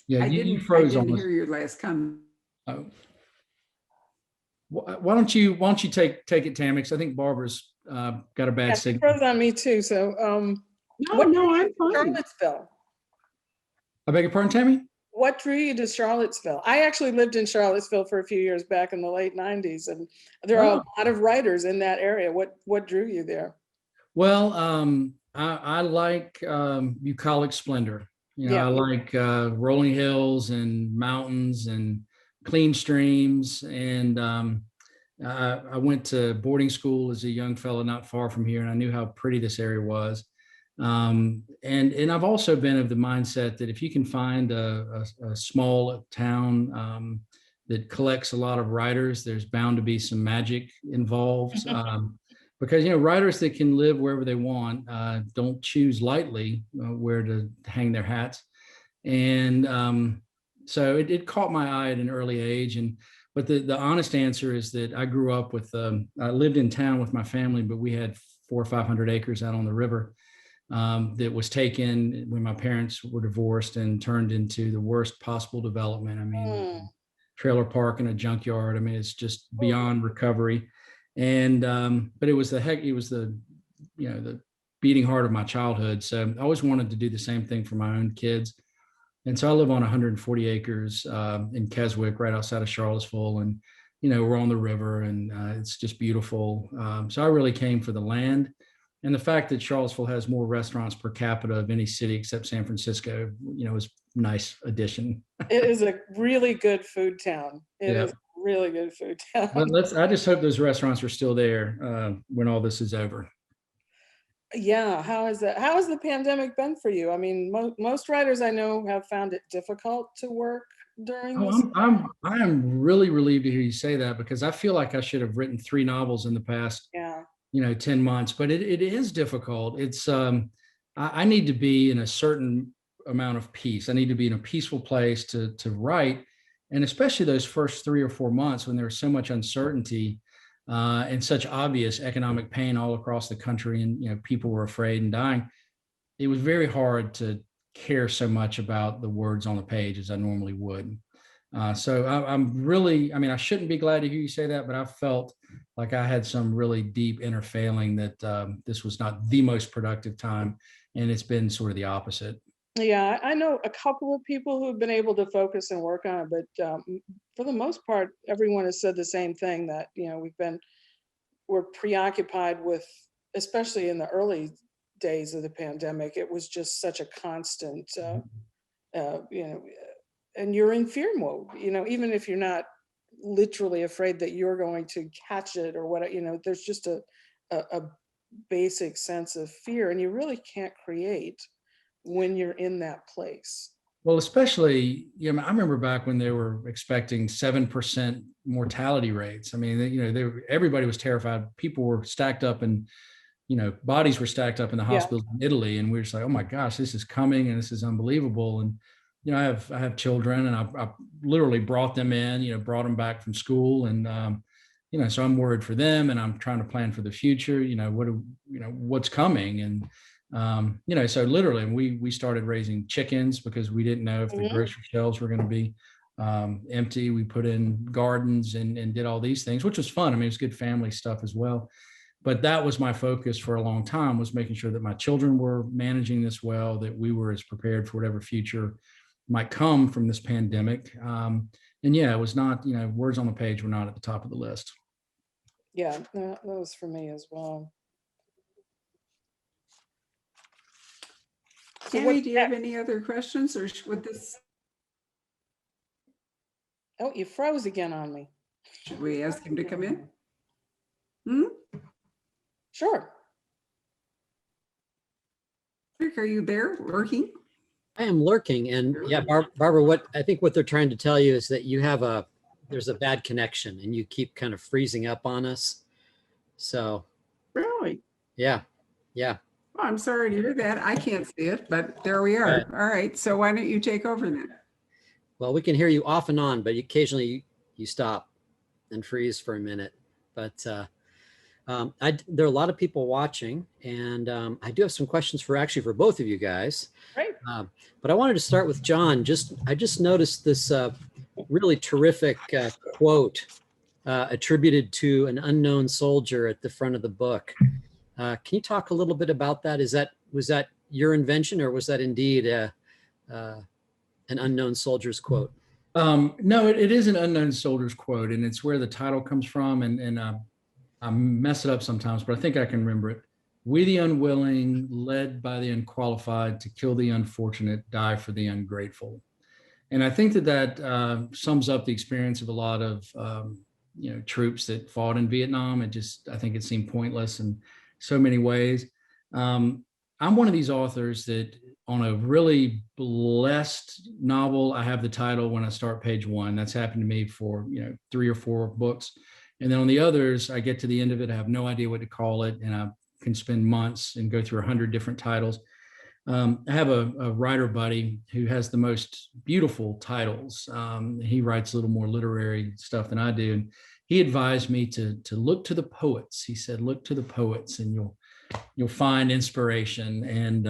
Yeah, I you froze didn't on hear your last comment. Oh. Why don't you take it, Tami? Because I think Barbara's got a bad Yeah, she signal. froze on me too. So, No, I'm fine. Charlottesville. I beg your pardon, Tami? What drew you to Charlottesville? I actually lived in Charlottesville for a few years back in the late 90s, and there are a lot of writers in that area. What drew you there? Well, I like bucolic splendor. I like rolling hills and mountains and clean streams. And I went to boarding school as a young fellow not far from here, and I knew how pretty this area was. And I've also been of the mindset that if you can find a small town that collects a lot of writers, there's bound to be some magic involved. Because writers that can live wherever they want don't choose lightly where to hang their hats. And so it caught my eye at an early age. But the honest answer is that I grew up with I lived in town with my family, but we had 400 or 500 acres out on the river. That was taken when my parents were divorced and turned into the worst possible development. I mean, trailer park and a junkyard. I mean, it's just beyond recovery. And but it was the beating heart of my childhood. So I always wanted to do the same thing for my own kids. And so I live on 140 acres in Keswick, right outside of Charlottesville, and we're on the river, and it's just beautiful. So I really came for the land. And the fact that Charlottesville has more restaurants per capita of any city except San Francisco, is a nice addition. It is a really good food town. It is a really good food town. But I just hope those restaurants are still there when all this is over. Yeah, how has the pandemic been for you? I mean, most writers I know have found it difficult to work during this. I am really relieved to hear you say that, because I feel like I should have written 3 novels in the past 10 months, but it is difficult. It's I need to be in a certain amount of peace. I need to be in a peaceful place to write. And especially those first 3 or 4 months when there was so much uncertainty and such obvious economic pain all across the country, and people were afraid and dying. It was very hard to care so much about the words on the page as I normally would. So I'm really, I shouldn't be glad to hear you say that, but I felt like I had some really deep inner failing that this was not the most productive time, and it's been sort of the opposite. Yeah, I know a couple of people who have been able to focus and work on it, but for the most part, everyone has said the same thing, that we're preoccupied with, especially in the early days of the pandemic, it was just such a constant, and you're in fear mode, even if you're not literally afraid that you're going to catch it or what, there's just a basic sense of fear, and you really can't create when you're in that place. Well, especially, I remember back when they were expecting 7% mortality rates. I mean, everybody was terrified. People were stacked up and, bodies were stacked up in the hospitals in Italy. And we were just like, oh my gosh, this is coming and this is unbelievable. And, I have children, and I literally brought them in, brought them back from school. And, so I'm worried for them, and I'm trying to plan for the future, what's coming. And, so literally we started raising chickens because we didn't know if the grocery shelves were going to be empty. We put in gardens and did all these things, which was fun. I mean, it was good family stuff as well. But that was my focus for a long time, was making sure that my children were managing this well, that we were as prepared for whatever future might come from this pandemic. And yeah, it was not, words on the page were not at the top of the list. Yeah, that was for me as well. Tami, do you have any other questions, or with this? Oh, you froze again on me. Should we ask him to come in? Sure. Rick, are you there lurking? I am lurking, and yeah, Barbara, what they're trying to tell you is that there's a bad connection, and you keep kind of freezing up on us. So Really? yeah. Well, I'm sorry to hear that. I can't see it, but there we are. All right. So why don't you take over then? Well, we can hear you off and on, but occasionally you stop and freeze for a minute. But there are a lot of people watching, and I do have some questions for both of you guys. Great. But I wanted to start with John. I just noticed this really terrific quote attributed to an unknown soldier at the front of the book. Can you talk a little bit about that? Was that your invention, or was that indeed an unknown soldier's quote? No, it is an unknown soldier's quote, and it's where the title comes from. And I mess it up sometimes, but I think I can remember it. We, the unwilling, led by the unqualified, to kill the unfortunate, die for the ungrateful. And I think that sums up the experience of a lot of troops that fought in Vietnam. I think it seemed pointless in so many ways. I'm one of these authors that, on a really blessed novel, I have the title when I start page 1. That's happened to me for 3 or 4 books. And then on the others, I get to the end of it, I have no idea what to call it, and I can spend months and go through 100 different titles. I have a writer buddy who has the most beautiful titles. He writes a little more literary stuff than I do. And he advised me to look to the poets. He said, look to the poets and you'll find inspiration. And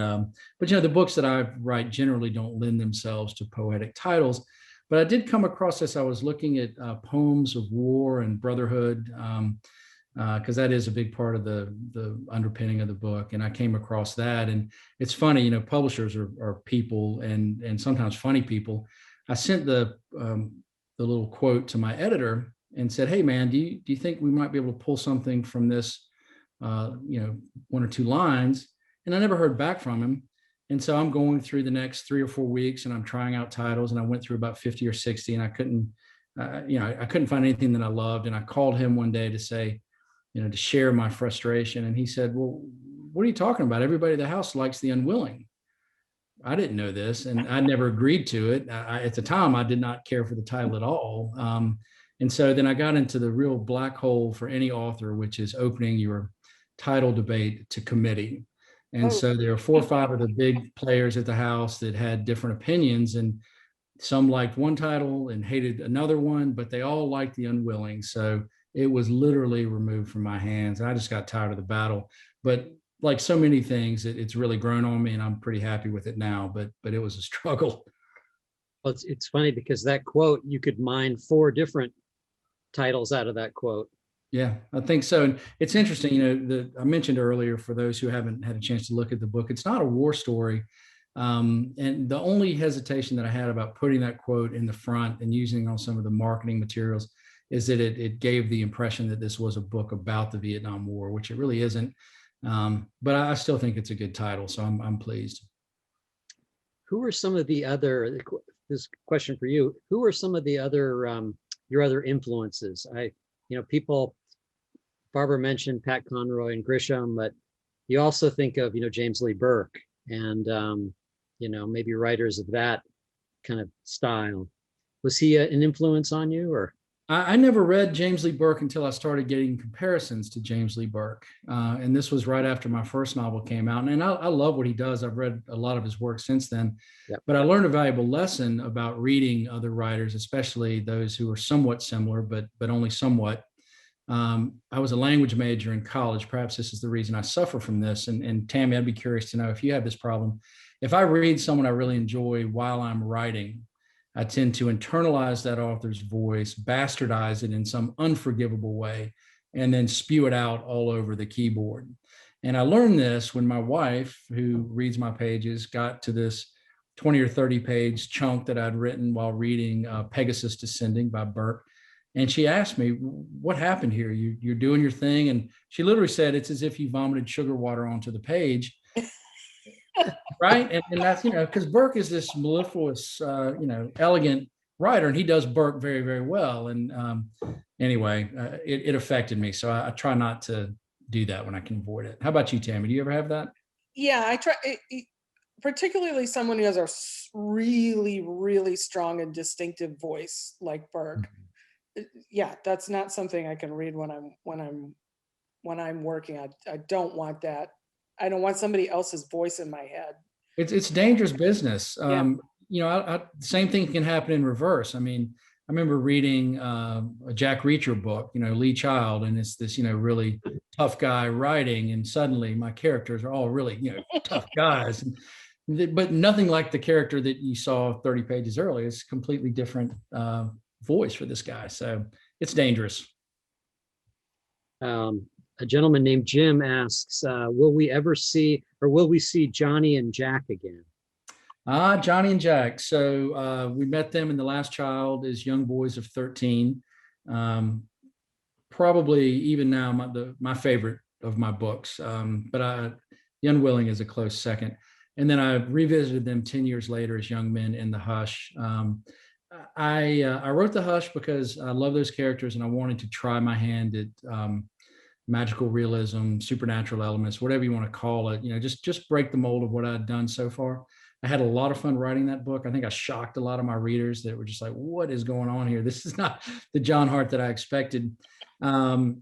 but the books that I write generally don't lend themselves to poetic titles. But I did come across this. I was looking at poems of war and brotherhood, because that is a big part of the underpinning of the book. And I came across that. And it's funny, publishers are people, and sometimes funny people. I sent the little quote to my editor and said, hey, man, do you think we might be able to pull something from this, 1 or 2 lines? And I never heard back from him. And so I'm going through the next 3 or 4 weeks, and I'm trying out titles, and I went through about 50 or 60, and I couldn't find anything that I loved. And I called him one day to say, to share my frustration. And he said, well, what are you talking about? Everybody at the house likes The Unwilling. I didn't know this, and I never agreed to it. At the time, I did not care for the title at all. And so then I got into the real black hole for any author, which is opening your title debate to committee. And so there are 4 or 5 of the big players at the house that had different opinions, and some liked one title and hated another one, but they all liked The Unwilling. So it was literally removed from my hands. I just got tired of the battle. But like so many things, it's really grown on me, and I'm pretty happy with it now. But it was a struggle. Well, it's funny because that quote, you could mine 4 different titles out of that quote. Yeah, I think so. And it's interesting, I mentioned earlier, for those who haven't had a chance to look at the book, it's not a war story. And the only hesitation that I had about putting that quote in the front and using on some of the marketing materials is that it gave the impression that this was a book about the Vietnam War, which it really isn't. But I still think it's a good title, so I'm pleased. Who are some of the other, this question for you, who are some of the other, your other influences? People, Barbara mentioned Pat Conroy and Grisham, but you also think of, James Lee Burke and, maybe writers of that kind of style. Was he an influence on you, or? I never read James Lee Burke until I started getting comparisons to James Lee Burke. And this was right after my first novel came out. And I love what he does. I've read a lot of his work since then. Yep. But I learned a valuable lesson about reading other writers, especially those who are somewhat similar, but only somewhat. I was a language major in college. Perhaps this is the reason I suffer from this. And Tami, I'd be curious to know if you have this problem. If I read someone I really enjoy while I'm writing, I tend to internalize that author's voice, bastardize it in some unforgivable way, and then spew it out all over the keyboard. And I learned this when my wife, who reads my pages, got to this 20 or 30 page chunk that I'd written while reading Pegasus Descending by Burke. And she asked me, what happened here? You're doing your thing. And she literally said, it's as if you vomited sugar water onto the page. Right. And that's, because Burke is this mellifluous, elegant writer, and he does Burke very, very well. And anyway, it affected me. So I try not to do that when I can avoid it. How about you, Tami? Do you ever have that? Yeah, I try, particularly someone who has a really, really strong and distinctive voice like Burke. Yeah, that's not something I can read when I'm working. I don't want that. I don't want somebody else's voice in my head. It's dangerous business. Yeah. Same thing can happen in reverse. I mean, I remember reading a Jack Reacher book, Lee Child, and it's this, really tough guy writing, and suddenly my characters are all really, tough guys, but nothing like the character that you saw 30 pages earlier. It's a completely different voice for this guy. So it's dangerous. A gentleman named Jim asks, will we see Johnny and Jack again? Johnny and Jack. So we met them in The Last Child as young boys of 13. Probably even now my favorite of my books. But The Unwilling is a close second. And then I revisited them 10 years later as young men in The Hush. I wrote The Hush because I love those characters, and I wanted to try my hand at magical realism, supernatural elements, whatever you want to call it, just break the mold of what I'd done so far. I had a lot of fun writing that book. I think I shocked a lot of my readers that were just like, what is going on here? This is not the John Hart that I expected. I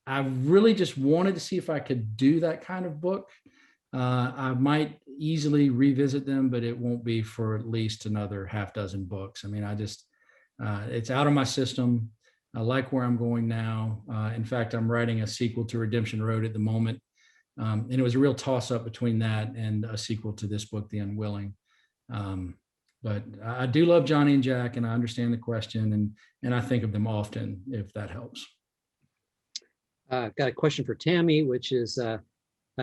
really just wanted to see if I could do that kind of book. I might easily revisit them, but it won't be for at least another half dozen books. I mean, it's out of my system. I like where I'm going now. In fact, I'm writing a sequel to Redemption Road at the moment. And it was a real toss up between that and a sequel to this book, The Unwilling. But I do love Johnny and Jack, and I understand the question, and I think of them often, if that helps. I've got a question for Tami, which is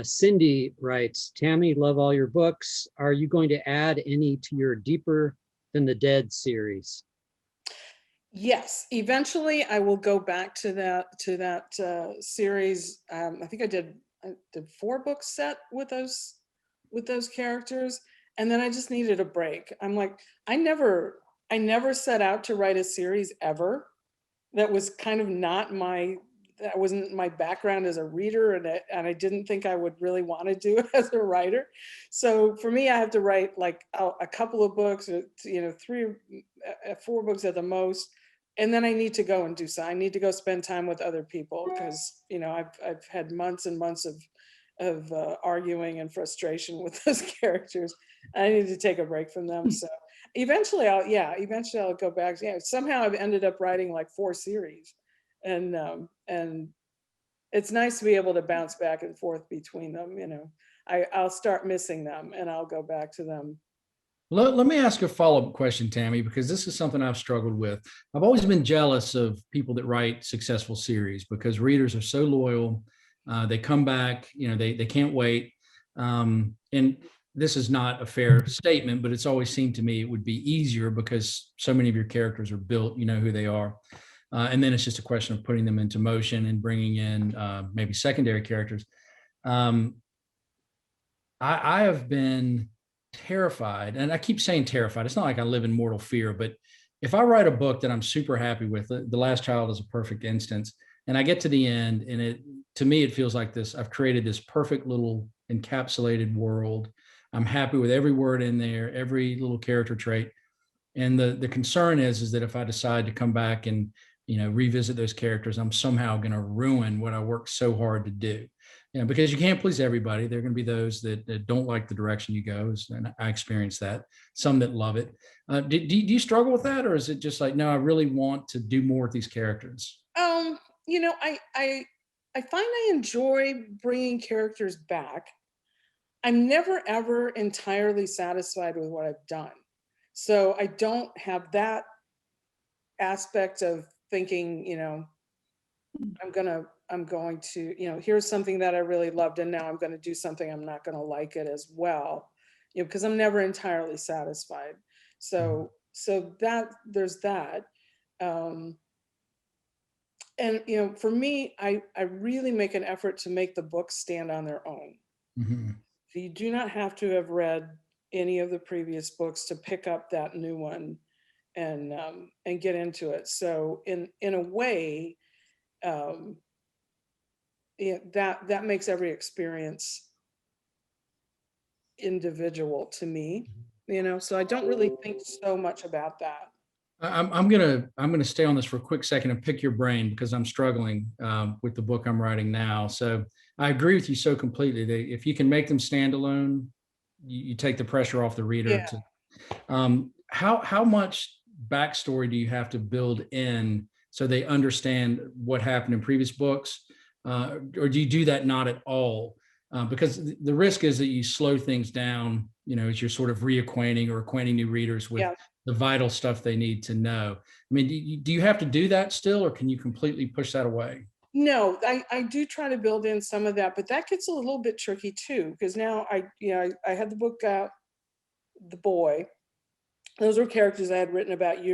Cindy writes, Tami, love all your books. Are you going to add any to your Deeper Than the Dead series? Yes, eventually I will go back to that series. I think I did 4 books set with those characters, and then I just needed a break. I'm like, I never set out to write a series ever. That was kind of that wasn't my background as a reader, and I didn't think I would really want to do it as a writer. So for me, I have to write like a couple of books, 3, 4 books at the most. And then I need to go and do so. I need to go spend time with other people because, I've had months and months of arguing and frustration with those characters. I need to take a break from them. So eventually I'll go back. Yeah, somehow I've ended up writing like 4 series, and it's nice to be able to bounce back and forth between them. I'll start missing them and I'll go back to them. Let me ask a follow-up question, Tami, because this is something I've struggled with. I've always been jealous of people that write successful series because readers are so loyal. They come back, they can't wait. And this is not a fair statement, but it's always seemed to me it would be easier because so many of your characters are built, who they are. And then it's just a question of putting them into motion and bringing in maybe secondary characters. I have been terrified, and I keep saying terrified. It's not like I live in mortal fear, but if I write a book that I'm super happy with, The Last Child is a perfect instance. And I get to the end, and to me, it feels like this. I've created this perfect little encapsulated world. I'm happy with every word in there, every little character trait. And the concern is that if I decide to come back and, revisit those characters, I'm somehow going to ruin what I worked so hard to do. Because you can't please everybody. There are going to be those that don't like the direction you go, and I experienced that. Some that love it. Do you struggle with that, or is it just like, no, I really want to do more with these characters? I find I enjoy bringing characters back. I'm never ever entirely satisfied with what I've done. So I don't have that aspect of thinking, I'm going to, here's something that I really loved, and now I'm going to do something I'm not going to like it as well, because I'm never entirely satisfied. So that there's that. And for me, I really make an effort to make the books stand on their own. Mm-hmm. So you do not have to have read any of the previous books to pick up that new one and get into it. So in a way, that makes every experience individual to me. So I don't really think so much about that. I'm gonna stay on this for a quick second and pick your brain, because I'm struggling with the book I'm writing now. So I agree with you so completely. If you can make them stand alone, you take the pressure off the reader. Yeah. How much backstory do you have to build in so they understand what happened in previous books, or do you do that not at all? Because the risk is that you slow things down, as you're sort of reacquainting or acquainting new readers with the vital stuff they need to know. I mean, do you have to do that still, or can you completely push that away? No, I do try to build in some of that, but that gets a little bit tricky too, because now I had the book out, The Boy. Those were characters I had written about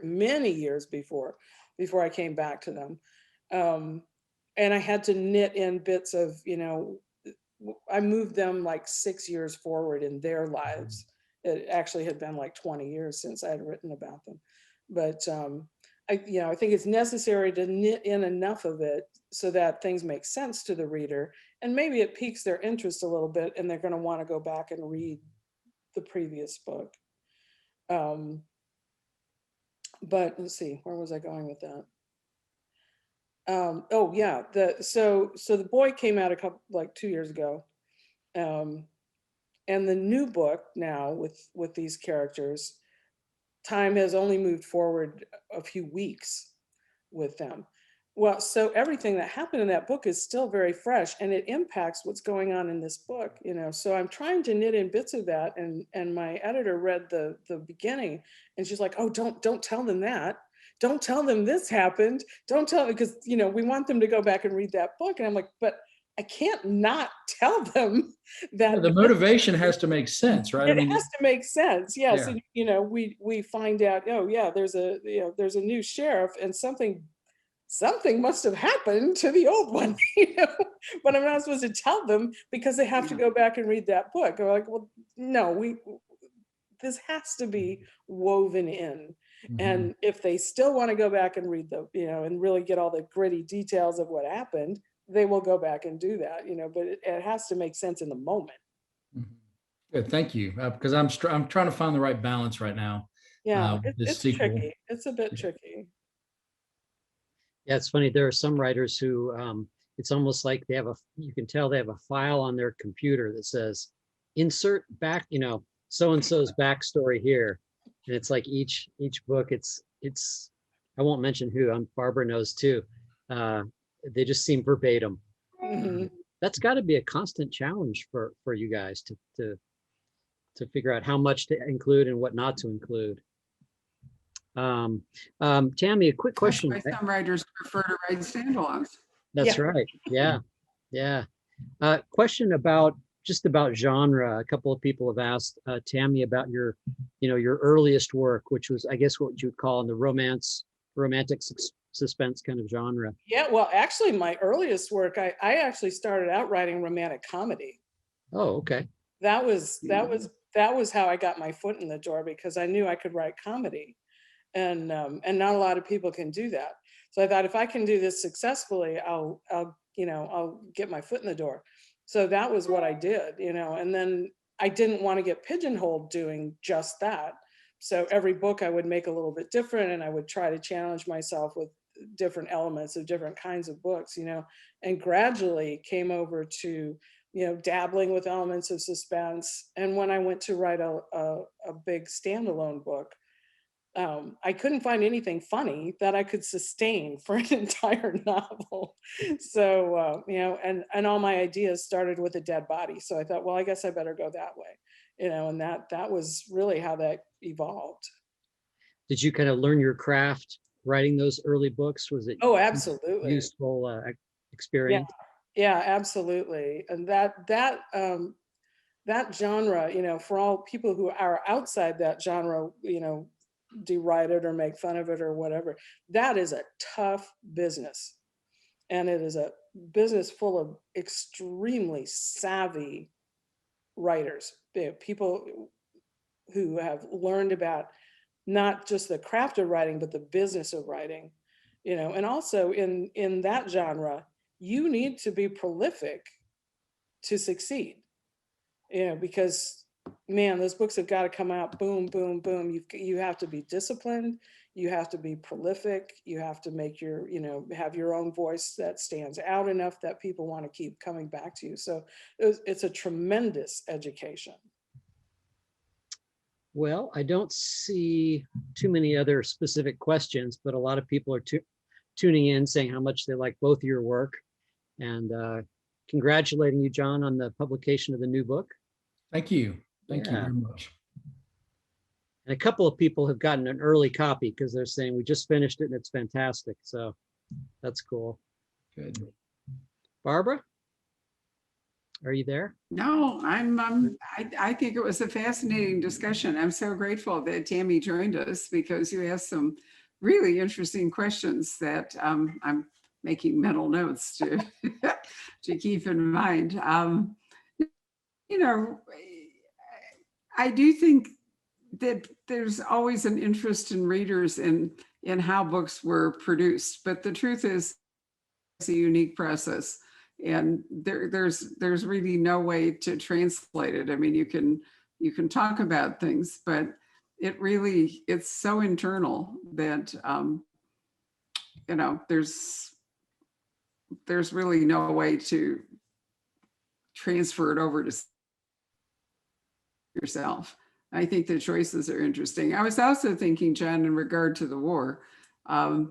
many years before I came back to them. And I had to knit in bits of, I moved them like 6 years forward in their lives. It actually had been like 20 years since I had written about them. But I think it's necessary to knit in enough of it so that things make sense to the reader, and maybe it piques their interest a little bit, and they're going to want to go back and read the previous book. But let's see, where was I going with that? Oh yeah, so The Boy came out 2 years ago. And the new book now with these characters, time has only moved forward a few weeks with them. Well, so everything that happened in that book is still very fresh, and it impacts what's going on in this book, So I'm trying to knit in bits of that, and my editor read the beginning, and she's like, "Oh, don't tell them that. Don't tell them this happened. Don't tell," because we want them to go back and read that book. And I'm like, but I can't not tell them that. The motivation has to make sense, right? It has to make sense. Yeah. Yeah. So, we find out, oh yeah, there's a new sheriff, and something must have happened to the old one, but I'm not supposed to tell them because they have to go back and read that book. I'm like, well, no, this has to be woven in. Mm-hmm. And if they still want to go back and read and really get all the gritty details of what happened, they will go back and do that, but it has to make sense in the moment. Mm-hmm. Good, thank you. Because I'm trying to find the right balance right now. Yeah, it's tricky. It's a bit tricky. Yeah, it's funny. There are some writers who it's almost like you can tell they have a file on their computer that says insert back, so-and-so's backstory here. And it's like each book, it's I won't mention who, Barbara knows too. They just seem verbatim. Mm-hmm. That's got to be a constant challenge for you guys to figure out how much to include and what not to include. Tami, a quick question. That's why some writers prefer to write standalones. That's right. Yeah. Question about genre. A couple of people have asked Tami about your earliest work, which was, I guess, what you would call in the romantic suspense kind of genre. Yeah, well, actually, my earliest work, I actually started out writing romantic comedy. Oh, okay. That was how I got my foot in the door, because I knew I could write comedy, and not a lot of people can do that. So I thought, if I can do this successfully, I'll get my foot in the door. So that was what I did, and then I didn't want to get pigeonholed doing just that. So every book I would make a little bit different, and I would try to challenge myself with different elements of different kinds of books, and gradually came over to, dabbling with elements of suspense. And when I went to write a big standalone book, I couldn't find anything funny that I could sustain for an entire novel. So, and all my ideas started with a dead body. So I thought, well, I guess I better go that way, and that was really how that evolved. Did you kind of learn your craft writing those early books? Was it Oh, absolutely. useful Yeah, experience? yeah, absolutely. And that genre, for all people who are outside that genre, deride it or make fun of it or whatever, that is a tough business. And it is a business full of extremely savvy writers, people who have learned about not just the craft of writing, but the business of writing, and also in that genre, you need to be prolific to succeed, because man, those books have got to come out boom, boom, boom. You have to be disciplined. You have to be prolific. You have to make have your own voice that stands out enough that people want to keep coming back to you. So it's a tremendous education. Well, I don't see too many other specific questions, but a lot of people are tuning in saying how much they like both of your work, and congratulating you, John, on the publication of the new book. Thank you. Thank you Yeah. very much. And a couple of people have gotten an early copy because they're saying we just finished it and it's fantastic. So that's cool. Good. Barbara, are you there? No, I think it was a fascinating discussion. I'm so grateful that Tami joined us, because you asked some really interesting questions that I'm making mental notes to to keep in mind. I do think that there's always an interest in readers in how books were produced, but the truth is, it's a unique process, and there's really no way to translate it. I mean, you can talk about things, but it's so internal that there's really no way to transfer it over to yourself. I think the choices are interesting. I was also thinking, John, in regard to the war, I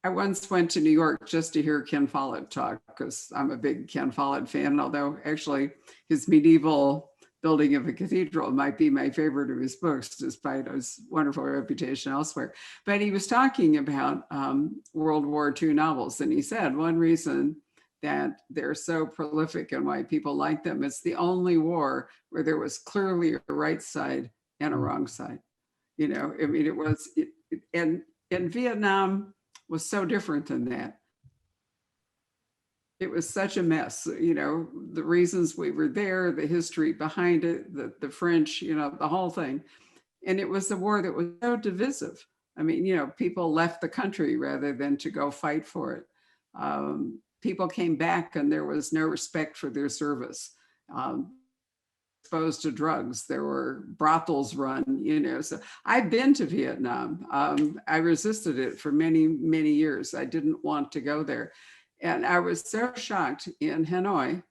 once went to New York just to hear Ken Follett talk, because I'm a big Ken Follett fan, although actually his medieval building of a cathedral might be my favorite of his books, despite his wonderful reputation elsewhere. But he was talking about World War II novels, and he said one reason that they're so prolific and why people like them, it's the only war where there was clearly a right side and a wrong side. I mean, and Vietnam was so different than that. It was such a mess, the reasons we were there, the history behind it, the French, the whole thing. And it was a war that was so divisive. I mean, people left the country rather than to go fight for it. People came back and there was no respect for their service. Exposed to drugs, there were brothels run, so I've been to Vietnam. I resisted it for many, many years. I didn't want to go there. And I was so shocked in Hanoi.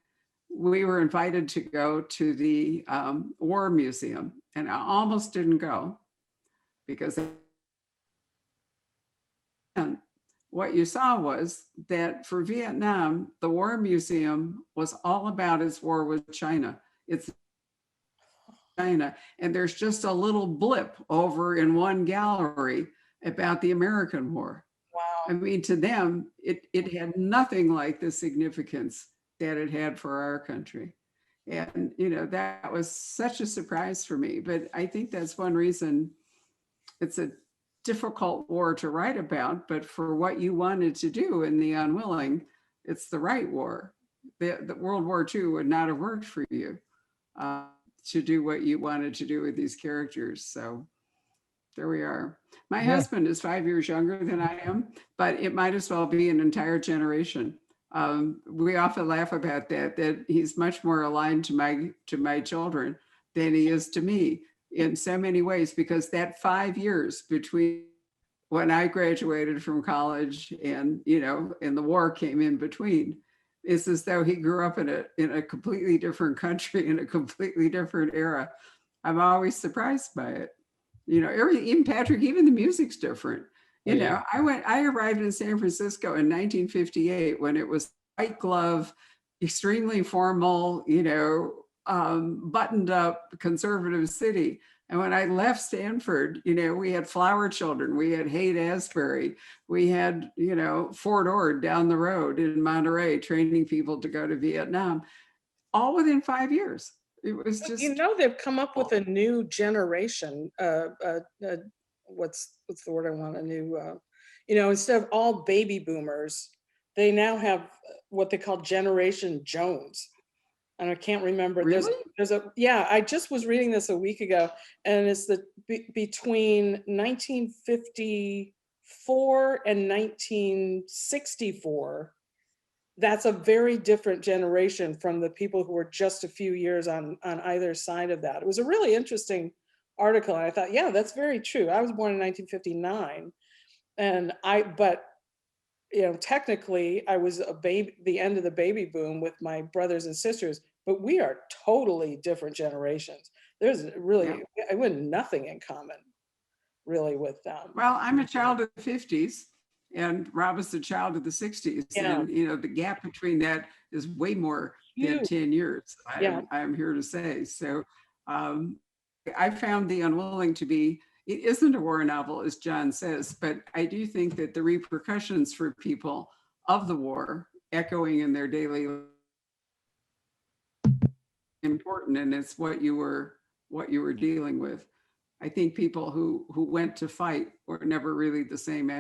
We were invited to go to the War Museum, and I almost didn't go because what you saw was that for Vietnam, the War Museum was all about its war with China. It's China, and there's just a little blip over in one gallery about the American War. Wow. I mean, to them, it had nothing like the significance that it had for our country. And, that was such a surprise for me. But I think that's one reason it's a difficult war to write about, but for what you wanted to do in The Unwilling, it's the right war. The World War II would not have worked for you to do what you wanted to do with these characters. So there we are. My Yeah. husband is 5 years younger than I am, but it might as well be an entire generation. We often laugh about that he's much more aligned to my children than he is to me in so many ways, because that 5 years between when I graduated from college and, and the war came in between, it's as though he grew up in a completely different country, in a completely different era. I'm always surprised by it. Even Patrick, even the music's different. Oh, yeah. I arrived in San Francisco in 1958 when it was white glove, extremely formal, buttoned up conservative city. And when I left Stanford, we had flower children, we had Haight-Ashbury, we had, Fort Ord down the road in Monterey training people to go to Vietnam, all within 5 years. It was just, they've come up with a new generation. What's the word I want? A new, instead of all baby boomers, they now have what they call Generation Jones. And I can't remember. Really? I just was reading this a week ago, and it's between 1954 and 1964. That's a very different generation from the people who were just a few years on either side of that. It was a really interesting article. And I thought, yeah, that's very true. I was born in 1959, but technically I was a baby, the end of the baby boom with my brothers and sisters, but we are totally different generations. There's really, I went nothing in common really with them. Well, I'm a child of the 50s. And Rob is a child of the 60s. Yeah. And, the gap between that is way more than 10 years, I'm here to say. So I found The Unwilling to be, it isn't a war novel, as John says, but I do think that the repercussions for people of the war echoing in their daily life important, and it's what you were dealing with. I think people who went to fight were never really the same.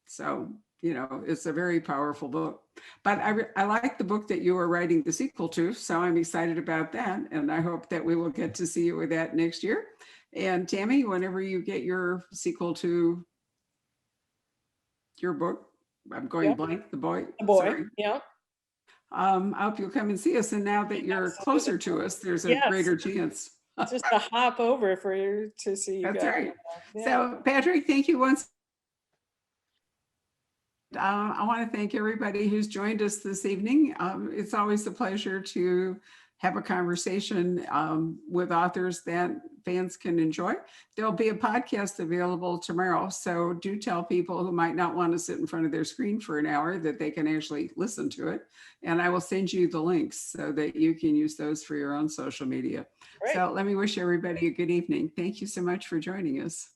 So, it's a very powerful book, but I like the book that you are writing the sequel to. So I'm excited about that. And I hope that we will get to see you with that next year. And Tami, whenever you get your sequel to your book, I'm going blank, The Boy. Sorry. Yeah. I hope you'll come and see us. And now that you're closer to us, there's a greater chance. Just a hop over for you to see you. That's guys. right. Yeah. So Patrick, thank you once. I want to thank everybody who's joined us this evening. It's always a pleasure to have a conversation with authors that fans can enjoy. There'll be a podcast available tomorrow, so do tell people who might not want to sit in front of their screen for an hour that they can actually listen to it. And I will send you the links so that you can use those for your own social media. Great. So let me wish everybody a good evening. Thank you so much for joining us.